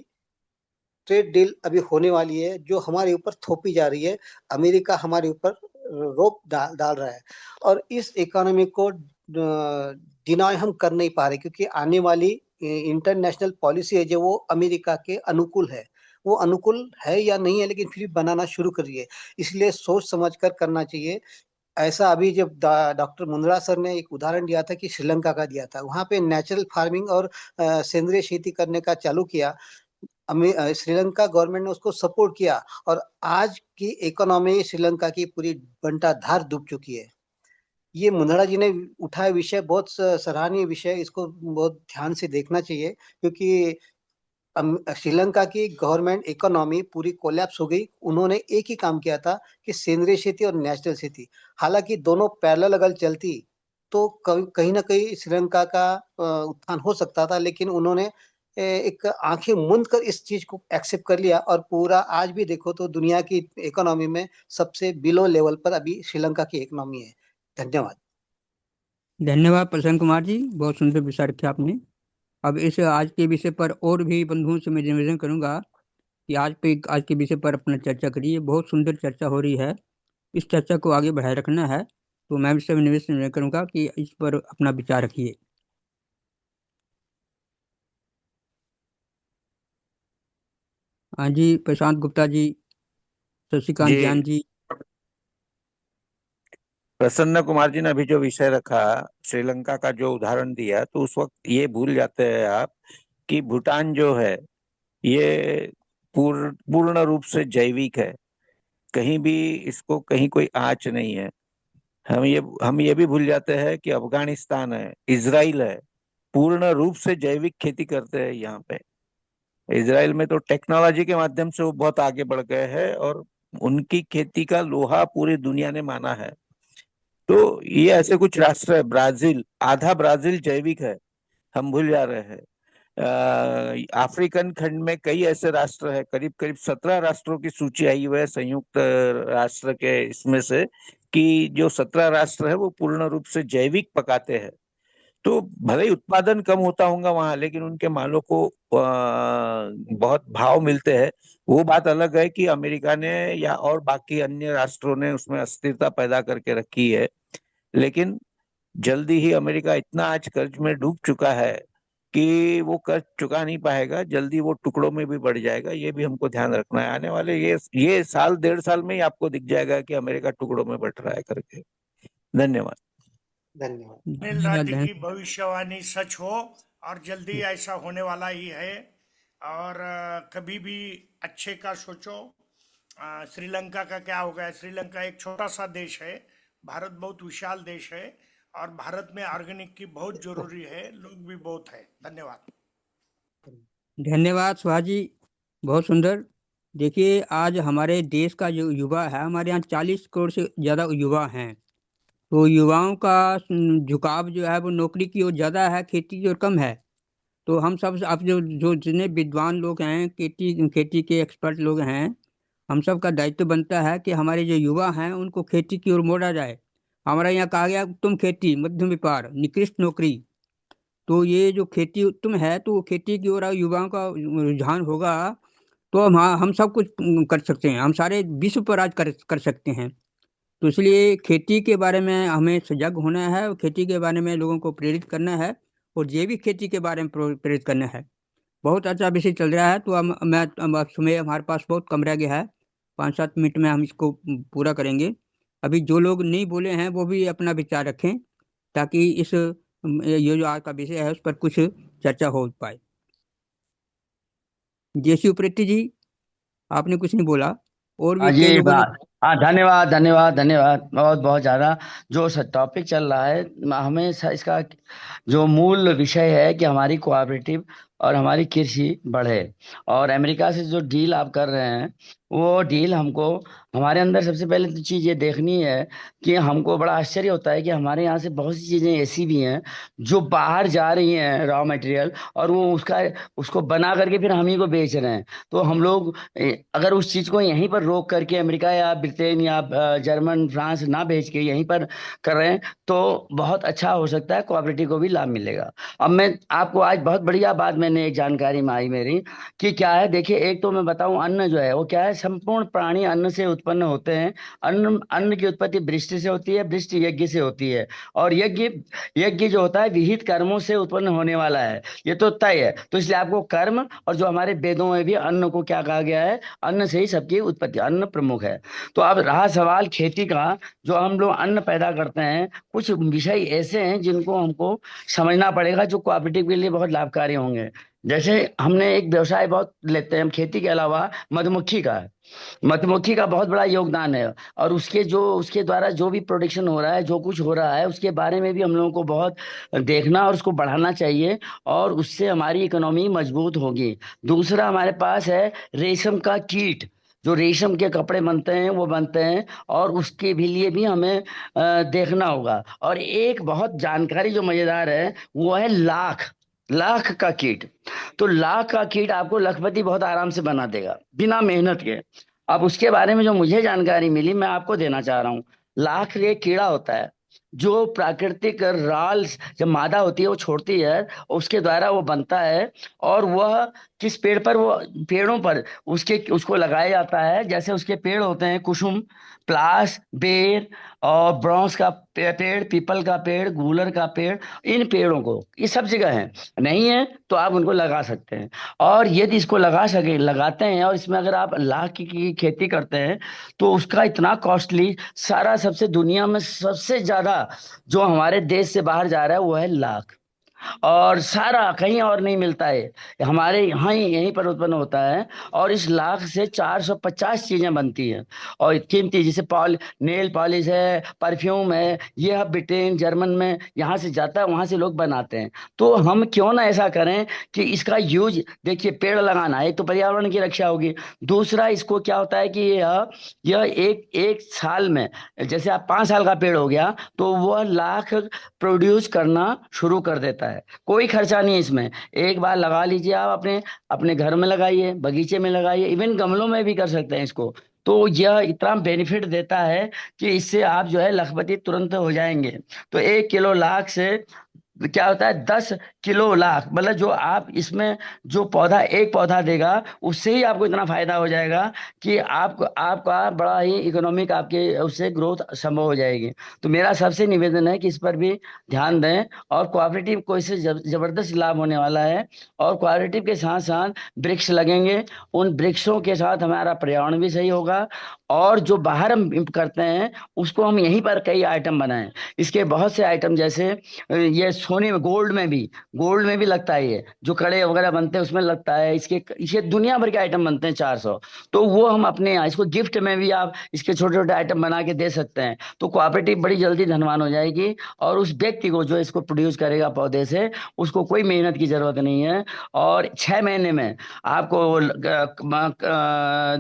ट्रेड डील अभी होने वाली है जो हमारे ऊपर थोपी जा रही है। अमेरिका हमारे ऊपर रोक डाल रहा है, और इस इकोनॉमी को डिनाय हम कर नहीं पा रहे, क्योंकि आने वाली इंटरनेशनल पॉलिसी है जो वो अमेरिका के अनुकूल है। वो अनुकूल है या नहीं है, लेकिन फिर भी बनाना शुरू कर रही है। इसलिए सोच समझ कर करना चाहिए। ऐसा अभी जब डॉक्टर मुंद्रा सर ने एक उदाहरण दिया था कि श्रीलंका का दिया था, वहां पे नेचुरल फार्मिंग और सेंद्रीय खेती करने का चालू किया। श्रीलंका गवर्नमेंट ने उसको सपोर्ट किया, और आज की इकोनॉमी श्रीलंका की पूरी बंटाधार डूब चुकी है। ये मुंदड़ा जी ने उठाया विषय बहुत सराहनीय विषय, इसको बहुत ध्यान से देखना चाहिए, क्योंकि श्रीलंका की गवर्नमेंट इकोनॉमी पूरी कोलैप्स हो गई। उन्होंने एक ही काम किया था कि सेंद्रीय खेती और नेचुरल खेती, हालांकि दोनों पैरेलल अगर चलती तो कहीं ना कहीं श्रीलंका का उत्थान हो सकता था, लेकिन उन्होंने एक आंखें मूंद कर इस चीज को एक्सेप्ट कर लिया, और पूरा आज भी देखो तो दुनिया की इकोनॉमी में सबसे बिलो लेवल पर अभी श्रीलंका की इकोनॉमी है। धन्यवाद। धन्यवाद प्रसन्न कुमार जी, बहुत सुंदर विचार रखे आपने। अब इस आज के विषय पर और भी बंधुओं से मैं निवेदन करूंगा कि आज के विषय पर अपना चर्चा करिए। बहुत सुंदर चर्चा हो रही है, इस चर्चा को आगे बढ़ाए रखना है। तो मैं भी सभी निवेदन करूंगा कि इस पर अपना विचार रखिए। हाँ जी, प्रशांत गुप्ता जी, शशिकांत जी, ज्ञान जी। प्रसन्न कुमार जी ने अभी जो विषय रखा, श्रीलंका का जो उदाहरण दिया, तो उस वक्त ये भूल जाते हैं आप कि भूटान जो है ये पूर्ण रूप से जैविक है। कहीं भी इसको कहीं कोई आँच नहीं है। हम ये भी भूल जाते हैं कि अफगानिस्तान है, इजराइल है, पूर्ण रूप से जैविक खेती करते हैं यहाँ पे। इजराइल में तो टेक्नोलॉजी के माध्यम से वो बहुत आगे बढ़ गए हैं और उनकी खेती का लोहा पूरी दुनिया ने माना है। तो ये ऐसे कुछ राष्ट्र है, ब्राजील, आधा ब्राजील जैविक है, हम भूल जा रहे हैं। अफ्रीकन खंड में कई ऐसे राष्ट्र है, करीब करीब 17 राष्ट्रों की सूची आई हुई है संयुक्त राष्ट्र के इसमें से, कि जो 17 राष्ट्र है वो पूर्ण रूप से जैविक पकाते हैं। तो भले ही उत्पादन कम होता होगा वहां, लेकिन उनके मालों को बहुत भाव मिलते हैं। वो बात अलग है कि अमेरिका ने या और बाकी अन्य राष्ट्रों ने उसमें अस्थिरता पैदा करके रखी है। लेकिन जल्दी ही अमेरिका इतना आज कर्ज में डूब चुका है कि वो कर्ज चुका नहीं पाएगा, जल्दी वो टुकड़ों में भी बढ़ जाएगा। ये भी हमको ध्यान रखना है। आने वाले ये साल 1.5 साल में ही आपको दिख जाएगा कि अमेरिका टुकड़ों में बढ़ रहा है करके। धन्यवाद। धन्यवाद। तमिल राज्य की भविष्यवाणी सच हो और जल्दी ऐसा होने वाला ही है। और कभी भी अच्छे का सोचो। श्रीलंका का क्या हो गया? श्रीलंका एक छोटा सा देश है, भारत बहुत विशाल देश है और भारत में ऑर्गेनिक की बहुत जरूरी है, लोग भी बहुत है। धन्यवाद। धन्यवाद सुहास जी, बहुत सुंदर। देखिए, आज हमारे देश का जो युवा है, हमारे यहाँ 40 करोड़ से ज़्यादा युवा हैं। तो युवाओं का झुकाव जो है वो नौकरी की ओर ज़्यादा है, खेती की ओर कम है। तो हम सब, आप जो जो जितने विद्वान लोग हैं, खेती के एक्सपर्ट लोग हैं, हम सब का दायित्व बनता है कि हमारे जो युवा हैं उनको खेती की ओर मोड़ा जाए। हमारा यहाँ कहा गया उत्तम खेती, मध्यम व्यापार, निकृष्ट नौकरी। तो ये जो खेती उत्तम है, तो वो खेती की ओर युवाओं का रुझान होगा तो हम सब कुछ कर सकते हैं, हम सारे विश्व पर राज कर सकते हैं। तो इसलिए खेती के बारे में हमें सजग होना है और खेती के बारे में लोगों को प्रेरित करना है और जैविक खेती के बारे में प्रेरित करना है। बहुत अच्छा विषय चल रहा है। तो अब समय हमारे पास बहुत कम रह गया है, 5-7 मिनट में हम इसको पूरा करेंगे। अभी जो लोग नहीं बोले हैं वो भी अपना विचार रखें, ताकि ये जो आज का विषय है उस पर कुछ चर्चा हो पाए। जेसी उप्रेती जी, आपने कुछ नहीं बोला और भी कई लोगों ने। हाँ, धन्यवाद धन्यवाद धन्यवाद, बहुत बहुत ज़्यादा। जो टॉपिक चल रहा है, हमें इसका जो मूल विषय है कि हमारी कोऑपरेटिव और हमारी कृषि बढ़े। और अमेरिका से जो डील आप कर रहे हैं, वो डील हमको, हमारे अंदर सबसे पहले तो चीज़ ये देखनी है कि हमको बड़ा आश्चर्य होता है कि हमारे यहाँ से बहुत सी चीज़ें ऐसी भी हैं जो बाहर जा रही हैं, रॉ मटेरियल, और वो उसको बना करके फिर हम ही को बेच रहे हैं। तो हम लोग अगर उस चीज़ को यहीं पर रोक करके अमेरिका या ब्रिटेन या जर्मन, फ्रांस ना भेज के यहीं पर कर रहे हैं, तो बहुत अच्छा हो सकता है, कोऑपरेटिव को भी लाभ मिलेगा। अब मैं आपको आज बहुत बढ़िया बात मैंने एक जानकारी में आई मेरी कि क्या है। देखिए, एक तो मैं बताऊं, अन्न जो है वो क्या है, संपूर्ण प्राणी अन्न से उत्पन्न होते हैं। अन्न की उत्पत्ति वृष्टि से होती है, वृष्टि यज्ञ से होती है, और यज्ञ यज्ञ जो होता है विहित कर्मों से उत्पन्न होने वाला है, ये तो तय है। तो इसलिए आपको कर्म, और जो हमारे वेदों में भी अन्न को क्या कहा गया है, अन्न से ही सबकी उत्पत्ति, अन्न प्रमुख है। तो अब रहा सवाल खेती का, जो हम लोग अन्न पैदा करते हैं, कुछ विषय ऐसे हैं जिनको हमको समझना पड़ेगा, जो कोऑपरेटिव के लिए बहुत लाभकारी होंगे। जैसे हमने एक व्यवसाय बहुत लेते हैं, खेती के अलावा मधुमक्खी का है। मधुमक्खी का बहुत बड़ा योगदान है, और उसके द्वारा जो भी प्रोडक्शन हो रहा है, जो कुछ हो रहा है, उसके बारे में भी हम लोगों को बहुत देखना और उसको बढ़ाना चाहिए, और उससे हमारी इकोनॉमी मजबूत होगी। दूसरा हमारे पास है रेशम का कीट, जो रेशम के कपड़े बनते हैं वो बनते हैं, और उसके भी लिए भी हमें देखना होगा। और एक बहुत जानकारी जो मजेदार है वो है लाख का कीट। तो लाख का कीट आपको लखपति बहुत आराम से बना देगा बिना मेहनत के। अब उसके बारे में जो मुझे जानकारी मिली, मैं आपको देना चाह रहा हूँ। लाख एक कीड़ा होता है जो प्राकृतिक राल जब मादा होती है वो छोड़ती है, उसके द्वारा वो बनता है, और वह किस पेड़ पर, वो पेड़ों पर उसको लगाया जाता है। जैसे उसके पेड़ होते हैं कुसुम, प्लास, बेर, और ब्रॉन्स का पेड़, पीपल का पेड़, गूलर का पेड़, इन पेड़ों को, ये सब जगह है। नहीं है तो आप उनको लगा सकते हैं। और यदि इसको लगाते हैं, और इसमें अगर आप लाख की खेती करते हैं, तो उसका इतना कॉस्टली, सारा सबसे दुनिया में सबसे ज्यादा जो हमारे देश से बाहर जा रहा है वो है लाख। और सारा कहीं और नहीं मिलता है, हमारे यहाँ ही यहीं पर उत्पन्न होता है। और इस लाख से 450 चीजें बनती हैं और कीमती, जैसे नेल पॉलिश है, परफ्यूम है, ये अब ब्रिटेन जर्मन में यहाँ से जाता है, वहां से लोग बनाते हैं। तो हम क्यों ना ऐसा करें कि इसका यूज, देखिए पेड़ लगाना, एक तो पर्यावरण की रक्षा होगी, दूसरा इसको क्या होता है कि यह एक एक साल में, जैसे आप 5 साल का पेड़ हो गया तो वह लाख प्रोड्यूस करना शुरू कर देता है। कोई खर्चा नहीं है इसमें, एक बार लगा लीजिए आप, अपने अपने घर में लगाइए, बगीचे में लगाइए, इवन गमलों में भी कर सकते हैं इसको। तो यह इतना बेनिफिट देता है कि इससे आप जो है लखपति तुरंत हो जाएंगे। तो 1 किलो लाख से क्या होता है, 10 किलो लाख, मतलब जो आप इसमें जो पौधा, एक पौधा देगा, उससे ही आपको इतना फायदा हो जाएगा कि आपको आपका बड़ा ही इकोनॉमिक आपके उससे ग्रोथ संभव हो जाएगी। तो मेरा सबसे निवेदन है कि इस पर भी ध्यान दें। और कोऑपरेटिव को इससे जबरदस्त लाभ होने वाला है। और कोऑपरेटिव के साथ साथ वृक्ष लगेंगे, उन वृक्षों के साथ हमारा पर्यावरण भी सही होगा। और जो बाहर हम करते हैं उसको हम यहीं पर कई आइटम बनाएं। इसके बहुत से आइटम, जैसे ये सोने में, गोल्ड में भी लगता है, ये जो कड़े वगैरह बनते हैं उसमें लगता है, इसके दुनिया भर के आइटम बनते हैं 400। तो वो हम अपने यहाँ, इसको गिफ्ट में भी आप इसके छोटे छोटे आइटम बना के दे सकते हैं। तो कोऑपरेटिव बड़ी जल्दी धनवान हो जाएगी। और उस व्यक्ति को जो इसको प्रोड्यूस करेगा पौधे से, उसको कोई मेहनत की जरूरत नहीं है। और 6 महीने में आपको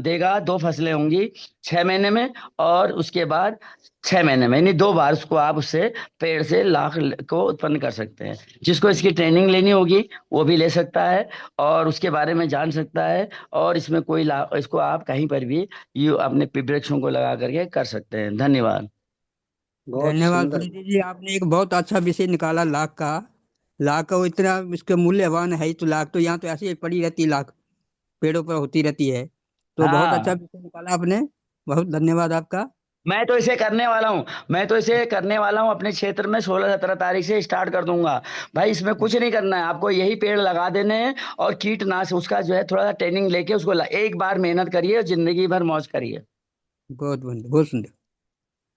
देगा, 2 फसलें होंगी 6 महीने में। और उसके बाद 6 महीने में, यानी 2 बार उसको आप उससे पेड़ से लाख को उत्पन्न कर सकते हैं। जिसको इसकी ट्रेनिंग लेनी होगी वो भी ले सकता है और उसके बारे में जान सकता है। और इसमें कोई लाभ, इसको आप कहीं पर भी यू अपने वृक्षों को लगा करके कर सकते हैं। धन्यवाद। बहुत धन्यवाद सुंदर। सुनीति जी, आपने एक बहुत अच्छा विषय निकाला लाख का वो इतना इसके मूल्यवान है ही। तो लाख तो यहाँ तो ऐसे ही पड़ी रहती है, लाख पेड़ों पर होती रहती है। तो बहुत अच्छा हाँ, विषय निकाला आपने, बहुत धन्यवाद आपका। मैं तो इसे करने वाला हूँ अपने क्षेत्र में, 16-17 तारीख से स्टार्ट कर दूंगा। भाई इसमें कुछ नहीं करना है, आपको यही पेड़ लगा देने हैं और कीटनाशक उसका जो है थोड़ा सा ट्रेनिंग लेके उसको एक बार मेहनत करिए और जिंदगी भर मौज करिए। बहुत सुंदर, बहुत सुंदर।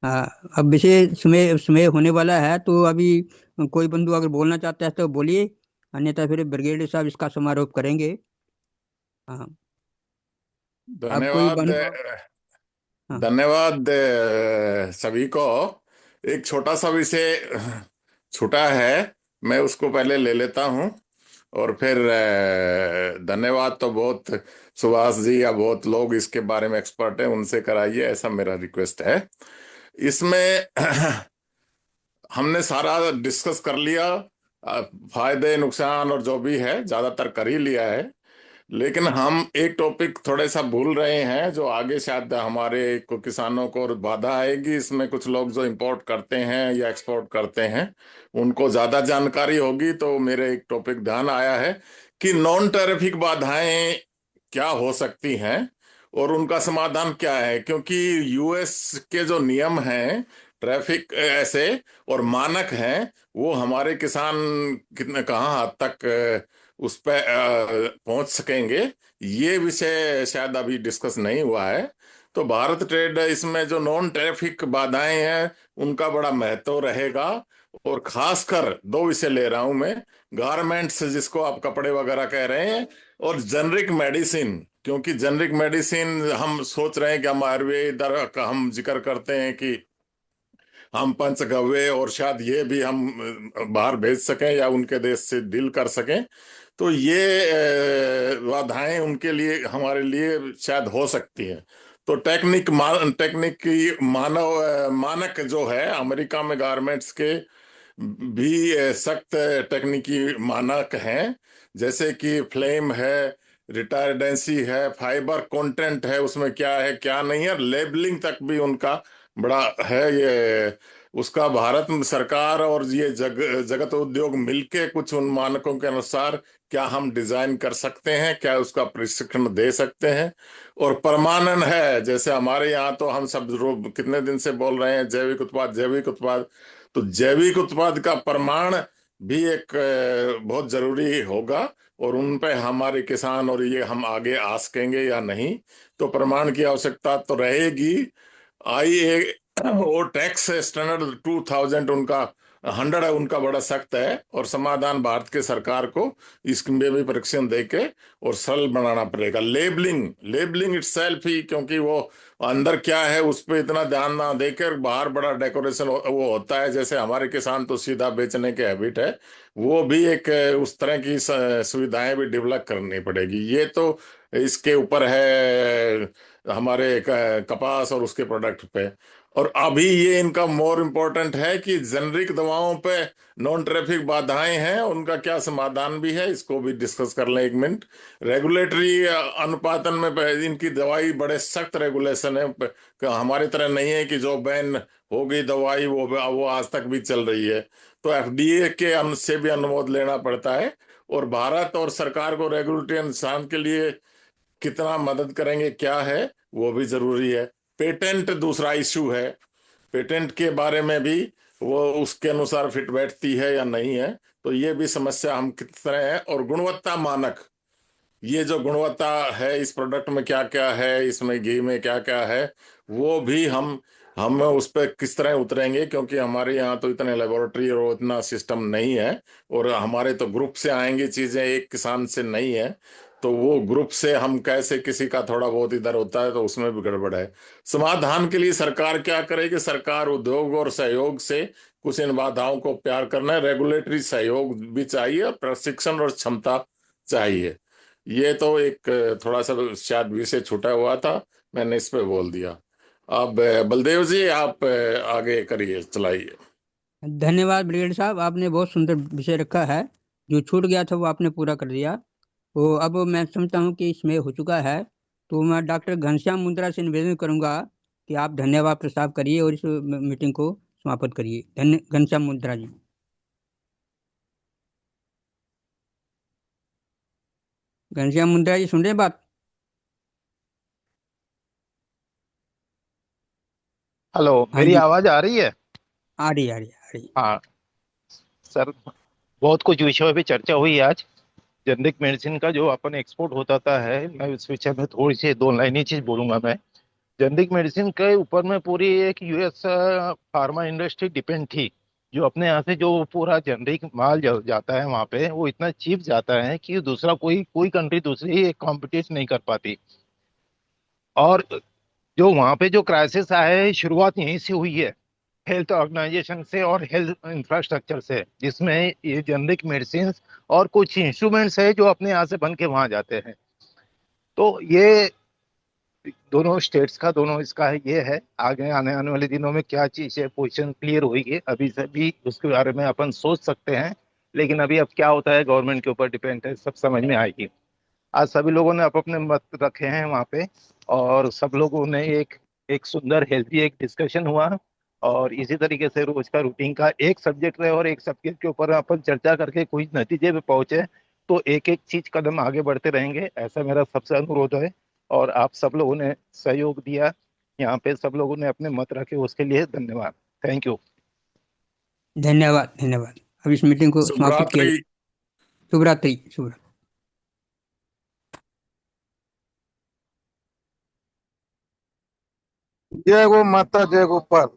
हाँ, अब विषय समय समय होने वाला है, तो अभी कोई बंधु अगर बोलना चाहता है तो बोलिए, अन्यथा फिर ब्रिगेडियर साहब इसका समारोप करेंगे। हाँ, अब कोई धन्यवाद। बंधु हाँ। धन्यवाद सभी को। एक छोटा सा विषय छूटा है, मैं उसको पहले ले लेता हूँ और फिर धन्यवाद तो बहुत सुभाष जी या बहुत लोग इसके बारे में एक्सपर्ट हैं, उनसे कराइए, ऐसा मेरा रिक्वेस्ट है। इसमें हमने सारा डिस्कस कर लिया, फायदे नुकसान और जो भी है ज्यादातर कर ही लिया है। लेकिन हम एक टॉपिक थोड़े सा भूल रहे हैं, जो आगे शायद हमारे को किसानों को और बाधा आएगी। इसमें कुछ लोग जो इंपोर्ट करते हैं या एक्सपोर्ट करते हैं उनको ज्यादा जानकारी होगी। तो मेरे एक टॉपिक ध्यान आया है कि नॉन टैरिफिक बाधाएं क्या हो सकती हैं और उनका समाधान क्या है। क्योंकि यूएस के जो नियम हैं ट्रैफिक ऐसे और मानक हैं, वो हमारे किसान कितने कहाँ हद तक उस पर पहुंच सकेंगे, ये विषय शायद अभी डिस्कस नहीं हुआ है। तो भारत ट्रेड इसमें जो नॉन टैरिफिक बाधाएं हैं उनका बड़ा महत्व रहेगा। और खासकर 2 विषय ले रहा हूं मैं, गारमेंट्स जिसको आप कपड़े वगैरह कह रहे हैं, और जेनरिक मेडिसिन। क्योंकि जेनरिक मेडिसिन हम सोच रहे हैं कि हम आयुर्वेद का हम जिक्र करते हैं कि हम पंचगव्य और शायद ये भी हम बाहर भेज सकें या उनके देश से डील कर सकें। तो ये बाधाएं उनके लिए हमारे लिए शायद हो सकती है। तो टेक्निक की मानक जो है अमेरिका में गारमेंट्स के भी सख्त टेक्निकी मानक हैं। जैसे कि फ्लेम है, रिटायर्डेंसी है, फाइबर कंटेंट है, उसमें क्या है क्या नहीं है, लेबलिंग तक भी उनका बड़ा है। ये उसका भारत में सरकार और ये जगत उद्योग मिलके कुछ उन मानकों के अनुसार क्या हम डिजाइन कर सकते हैं, क्या उसका प्रशिक्षण दे सकते हैं। और प्रमाणन है, जैसे हमारे यहाँ तो हम सब कितने दिन से बोल रहे हैं जैविक उत्पाद जैविक उत्पाद। तो जैविक उत्पाद का प्रमाण भी एक बहुत जरूरी होगा और उन पे हमारे किसान और ये हम आगे आ सकेंगे या नहीं, तो प्रमाण की आवश्यकता तो रहेगी। आई और टैक्स स्टैंडर्ड 2000 उनका 100 है उनका बड़ा सख्त है, और समाधान भारत के सरकार को इसमें भी परीक्षण देके और सरल बनाना पड़ेगा। लेबलिंग लेबलिंग इटसेल्फ ही, क्योंकि वो अंदर क्या है उस पर इतना ध्यान ना देकर बाहर बड़ा डेकोरेशन वो होता है। जैसे हमारे किसान तो सीधा बेचने के हैबिट है, वो भी एक उस तरह की सुविधाएं भी डेवलप करनी पड़ेगी। ये तो इसके ऊपर है हमारे कपास और उसके प्रोडक्ट पे। और अभी ये इनका मोर इम्पोर्टेंट है कि जेनरिक दवाओं पे नॉन ट्रैफिक बाधाएं हैं, उनका क्या समाधान भी है, इसको भी डिस्कस कर लें 1 मिनट। रेगुलेटरी अनुपालन में इनकी दवाई बड़े सख्त रेगुलेशन है, हमारी तरह नहीं है कि जो बैन हो गई दवाई वो आज तक भी चल रही है। तो एफडीए के से भी अनुमोदन लेना पड़ता है। और भारत और सरकार को रेगुलेटरी अनुसंधान के लिए कितना मदद करेंगे क्या है वो भी जरूरी है। पेटेंट दूसरा इश्यू है, पेटेंट के बारे में भी वो उसके अनुसार फिट बैठती है या नहीं है, तो ये भी समस्या हम किस तरह है। और गुणवत्ता मानक, ये जो गुणवत्ता है इस प्रोडक्ट में क्या क्या है, इसमें घी में क्या क्या है, वो भी हम उस पर किस तरह उतरेंगे, क्योंकि हमारे यहाँ तो इतने लेबोरेटरी और इतना सिस्टम नहीं है, और हमारे तो ग्रुप से आएंगी चीजें, एक किसान से नहीं है। तो वो ग्रुप से हम कैसे, किसी का थोड़ा बहुत इधर होता है तो उसमें भी गड़बड़ है। समाधान के लिए सरकार क्या करेगी? सरकार उद्योग और सहयोग से कुछ इन बाधाओं को प्यार करना है। रेगुलेटरी सहयोग भी चाहिए और प्रशिक्षण और क्षमता चाहिए। ये तो एक थोड़ा सा शायद विषय छूटा हुआ था, मैंने इस पे बोल दिया। अब बलदेव जी आप आगे करिए, चलाइए। धन्यवाद ब्रिगेड साहब, आपने बहुत सुंदर विषय रखा है। जो छूट गया था वो आपने पूरा कर दिया। तो अब मैं समझता हूँ कि इसमें हो चुका है, तो मैं डॉक्टर घनश्याम मुंद्रा से निवेदन करूंगा कि आप धन्यवाद प्रस्ताव करिए और इस मीटिंग को समाप्त करिए। घनश्याम मुंद्रा जी। घनश्याम मुंद्रा जी सुन रहे हैं बात? हेलो, हाँ मेरी जी, आवाज आ रही है? आ रही आ रही आ रही। हाँ सर, बहुत कुछ विषयों पे चर्चा हुई आज। जेनरिक मेडिसिन का जो अपन एक्सपोर्ट होता था है, मैं उस विषय में थोड़ी सी 2 लाइनें चीज बोलूंगा मैं। जेनरिक मेडिसिन के ऊपर में पूरी एक यूएस फार्मा इंडस्ट्री डिपेंड थी। जो अपने यहाँ से जो पूरा जेनरिक माल जाता है वहाँ पे, वो इतना चीप जाता है कि दूसरा कोई कोई कंट्री दूसरी कॉम्पिटिट नहीं कर पाती। और जो वहाँ पे जो क्राइसिस आया है, शुरुआत यहीं से हुई है, हेल्थ ऑर्गेनाइजेशन से और हेल्थ इंफ्रास्ट्रक्चर से, जिसमें ये जेनरिक मेडिसिन और कुछ इंस्ट्रूमेंट्स है जो अपने यहाँ से बन के वहाँ जाते हैं। तो ये दोनों स्टेट्स का, दोनों इसका ये है। आगे आने आने वाले दिनों में क्या चीज है, पोजीशन क्लियर होगी, अभी से भी उसके बारे में अपन सोच सकते हैं। लेकिन अभी अब क्या होता है गवर्नमेंट के ऊपर डिपेंड है, सब समझ में आएगी। आज सभी लोगों ने अपने मत रखे हैं वहाँ पे, और सब लोगों ने एक एक सुंदर हेल्थी एक डिस्कशन हुआ। और इसी तरीके से रोज का रूटीन का एक सब्जेक्ट रहे और एक सब्जेक्ट के ऊपर अपन चर्चा करके कोई नतीजे पे पहुंचे, तो एक एक चीज कदम आगे बढ़ते रहेंगे, ऐसा मेरा सबसे अनुरोध है। और आप सब लोगों ने सहयोग दिया, यहाँ पे सब लोगों ने अपने मत रखे, उसके लिए धन्यवाद। Thank you. धन्यवाद धन्यवाद। अब इस मीटिंग को शुभ समाप्त किया। रात्रि। शुभ रात्रि। शुभ रात्रि। जय गो माता, जय गोपाल।